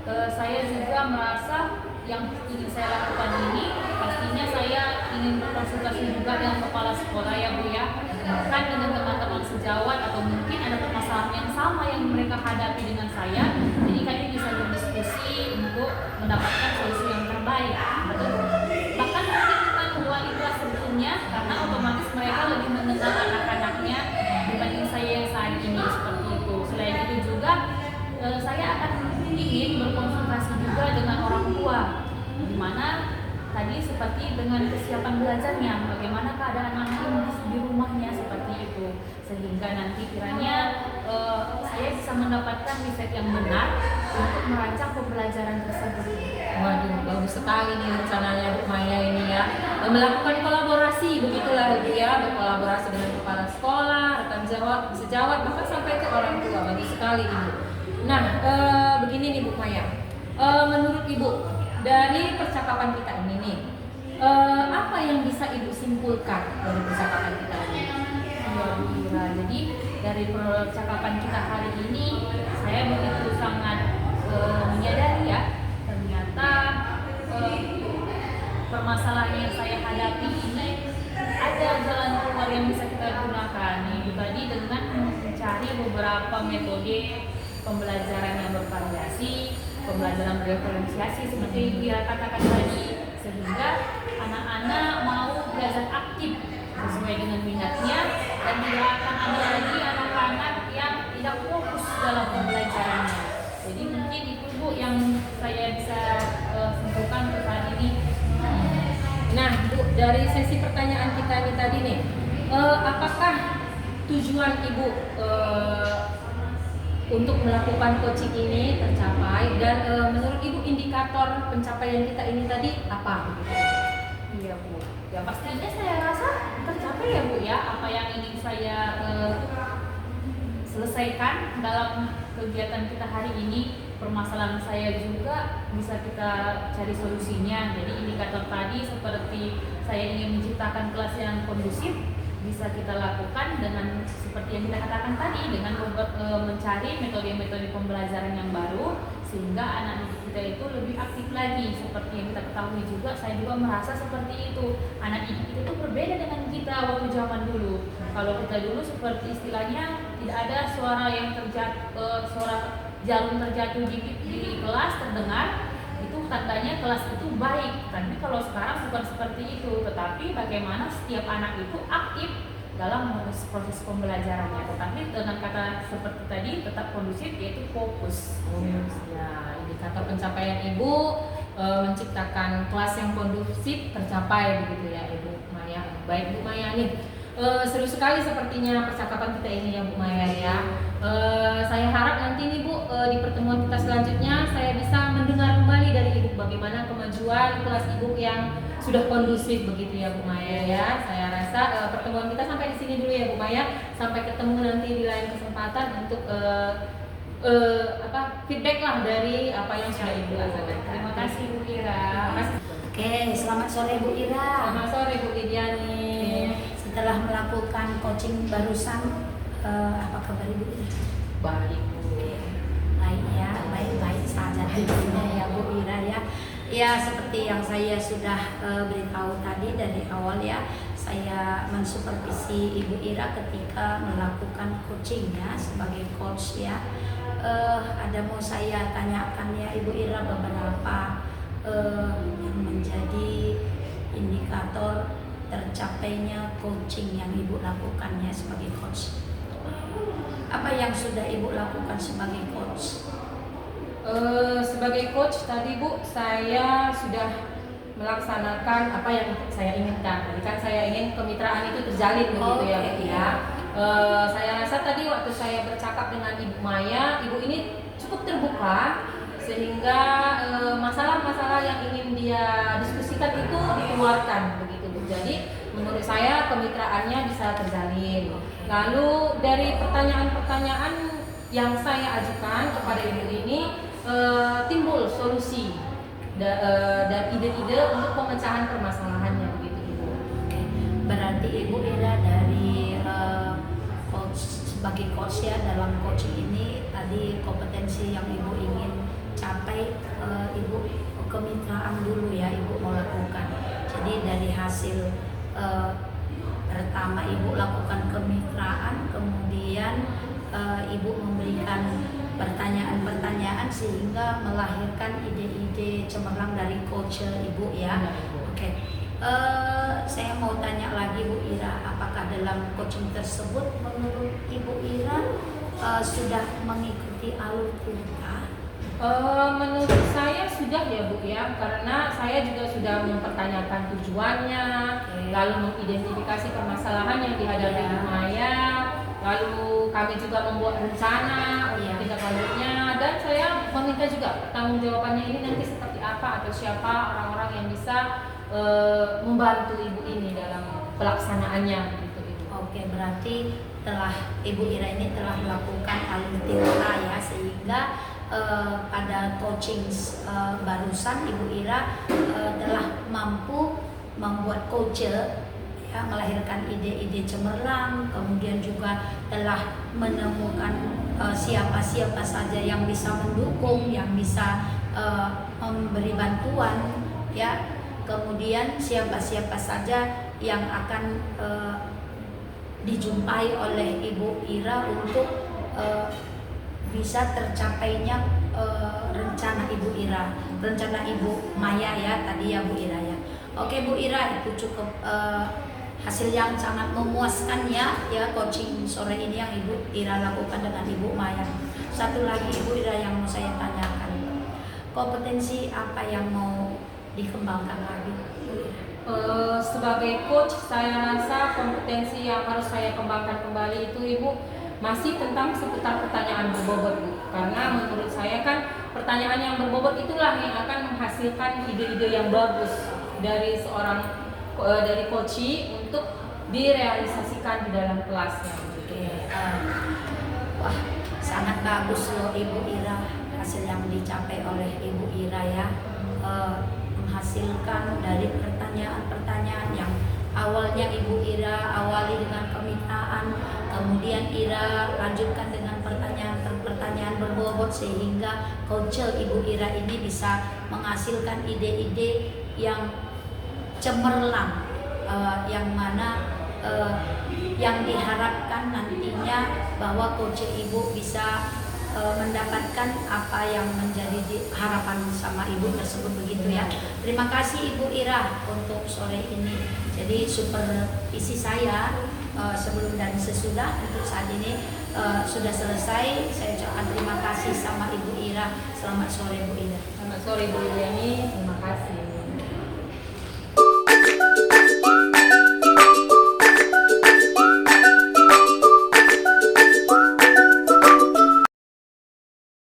saya juga merasa yang ingin saya lakukan ini, pastinya saya ingin berkonsultasi juga dengan kepala sekolah ya Bu ya, bahkan dengan teman-teman sejawat atau mungkin ada permasalahan yang sama yang mereka hadapi dengan saya, jadi kami bisa berdiskusi untuk mendapatkan solusi yang terbaik, atau bahkan mungkin dengan wali kelas sebelumnya, karena otomatis mereka lebih mengenal anak-anaknya dibanding saya yang saat ini, seperti itu. Selain itu juga saya akan ingin berkonsultasi juga dengan orang tua, di mana tadi seperti dengan kesiapan belajarnya, bagaimana keadaan anak di rumahnya seperti itu, sehingga nanti kiranya saya bisa mendapatkan riset yang benar untuk merancang pembelajaran tersebut. Waduh, bagus sekali nih rencananya Bu Maya ini ya. Melakukan kolaborasi, begitulah Bu ya, berkolaborasi dengan kepala sekolah, rekan sejawat, bahkan sampai ke orang tua. Bagus sekali Ibu. Nah, begini nih Bu Maya. Menurut Ibu, dari percakapan kita ini nih, apa yang bisa Ibu simpulkan dari percakapan kita ini? Ya, Bu Ira. Jadi dari percakapan kita hari ini, saya begitu sangat menyadari ya, ternyata permasalahan yang saya hadapi ini ada jalan keluar yang bisa kita gunakan. Itu tadi dengan mencari beberapa metode pembelajaran yang bervariasi, pembelajaran berdiferensiasi seperti yang Ira katakan tadi, sehingga anak-anak mau belajar aktif sesuai dengan minatnya dan tidak akan ada lagi anak-anak yang tidak fokus dalam pembelajarannya. Jadi mungkin itu Bu yang saya bisa simpulkan untuk saat ini. Nah Bu, dari sesi pertanyaan kita ini tadi nih, apakah tujuan Ibu untuk melakukan coaching ini tercapai, dan menurut Ibu indikator pencapaian kita ini tadi apa? Iya Bu, ya pastinya saya rasa tercapai ya Bu ya, apa yang ingin saya selesaikan dalam kegiatan kita hari ini. Permasalahan saya juga bisa kita cari solusinya. Jadi indikator tadi seperti saya ingin menciptakan kelas yang kondusif, bisa kita lakukan dengan seperti yang kita katakan tadi, dengan mencari metode-metode pembelajaran yang baru, sehingga anak didik kita itu lebih aktif lagi. Seperti yang kita ketahui juga, saya juga merasa seperti itu. Anak didik kita itu berbeda dengan kita waktu zaman dulu. Kalau kita dulu seperti istilahnya tidak ada suara yang suara jarum terjatuh di kelas terdengar, itu tandanya kelas itu baik. Tapi kalau sekarang bukan seperti itu, tetapi bagaimana setiap anak itu aktif dalam proses pembelajarannya, tetapi dengan kata seperti tadi tetap kondusif, yaitu fokus. Ya, indikator pencapaian Ibu menciptakan kelas yang kondusif tercapai begitu ya Ibu Maya. Baik Bu Maya nih, seru sekali sepertinya percakapan kita ini ya Bu Maya ya. Saya harap nanti nih Bu, di pertemuan kita selanjutnya saya bisa mendengar kembali dari Ibu bagaimana kemajuan kelas Ibu yang sudah kondusif begitu ya Bu Maya ya. Saya rasa pertemuan kita sampai di sini dulu ya Bu Maya. Sampai ketemu nanti di lain kesempatan untuk feedback lah dari apa yang sudah Ibu lakukan. Terima kasih Bu Ira. Oke, selamat sore Bu Ira. Selamat sore Bu Lidiani. Setelah melakukan coaching barusan, apa kabar Ibu? Baik Bu. Baik ya, baik-baik saja tentunya ya Bu Ira ya. Ya, seperti yang saya sudah beritahu tadi dari awal ya, saya mensupervisi Ibu Ira ketika melakukan coaching ya, sebagai coach ya. Ada mau saya tanyakan ya Ibu Ira beberapa yang menjadi indikator tercapainya coaching yang Ibu lakukannya sebagai coach? Apa yang sudah Ibu lakukan sebagai coach? Sebagai coach tadi Bu, saya sudah melaksanakan apa yang saya inginkan. Tadi kan saya ingin kemitraan itu terjalin begitu ya Bu ya. Saya rasa tadi waktu saya bercakap dengan Ibu Maya, Ibu ini cukup terbuka sehingga masalah-masalah yang ingin dia diskusikan itu dikeluarkan begitu Bu. Jadi menurut saya kemitraannya bisa terjalin. Lalu dari pertanyaan-pertanyaan yang saya ajukan kepada Ibu ini timbul solusi dan ide-ide untuk pemecahan permasalahannya begitu Ibu. Oke. Berarti Ibu Ira dari coach, sebagai coach ya dalam coaching ini tadi kompetensi yang Ibu ingin capai, Ibu kemitraan dulu ya Ibu mau lakukan. Jadi dari hasil pertama Ibu lakukan kemitraan, kemudian Ibu memberikan pertanyaan-pertanyaan sehingga melahirkan ide-ide cemerlang dari coach Ibu ya. Oke. Saya mau tanya lagi Bu Ira, apakah dalam coaching tersebut menurut Ibu Ira sudah mengikuti alur perintah? Menurut saya sudah ya Bu ya, karena saya juga sudah mempertanyakan tujuannya, lalu mengidentifikasi permasalahan yang dihadapi Ibu Maya, lalu kami juga membuat rencana untuk tindak lanjutnya, dan saya meminta juga pertanggungjawabannya ini nanti seperti apa atau siapa orang-orang yang bisa membantu Ibu ini dalam pelaksanaannya gitu Ibu. Oke, berarti telah Ibu Ira ini telah melakukan alur tirta ya, sehingga pada coaching barusan Ibu Ira telah mampu membuat coach ya, melahirkan ide-ide cemerlang, kemudian juga telah menemukan siapa-siapa saja yang bisa mendukung, yang bisa memberi bantuan ya, kemudian siapa-siapa saja yang akan dijumpai oleh Ibu Ira untuk bisa tercapainya rencana Ibu Ira, rencana Ibu Maya ya tadi ya Bu Ira ya. Oke Bu Ira, itu cukup hasil yang sangat memuaskan ya coaching sore ini yang Ibu Ira lakukan dengan Ibu Maya. Satu lagi Ibu Ira yang mau saya tanyakan, kompetensi apa yang mau dikembangkan lagi? Sebagai coach saya rasa kompetensi yang harus saya kembangkan kembali itu Ibu masih tentang seputar pertanyaan berbobot Bu. Karena menurut saya kan pertanyaan yang berbobot itulah yang akan menghasilkan ide-ide yang bagus dari seorang dari coachee untuk direalisasikan di dalam kelasnya. Wah, sangat bagus loh Ibu Ira hasil yang dicapai oleh Ibu Ira ya, menghasilkan dari pertanyaan-pertanyaan yang awalnya Ibu Ira awali dengan kemitraan, kemudian Ira lanjutkan dengan pertanyaan berbobot sehingga coach Ibu Ira ini bisa menghasilkan ide-ide yang cemerlang, yang mana yang diharapkan nantinya bahwa coach Ibu bisa mendapatkan apa yang menjadi harapan sama Ibu tersebut begitu ya. Terima kasih Ibu Ira untuk sore ini. Jadi supervisi saya sebelum dan sesudah untuk saat ini sudah selesai. Saya ucapkan terima kasih sama Ibu Ira. Selamat sore Bu Ira. Selamat sore Bu Ira, terima kasih.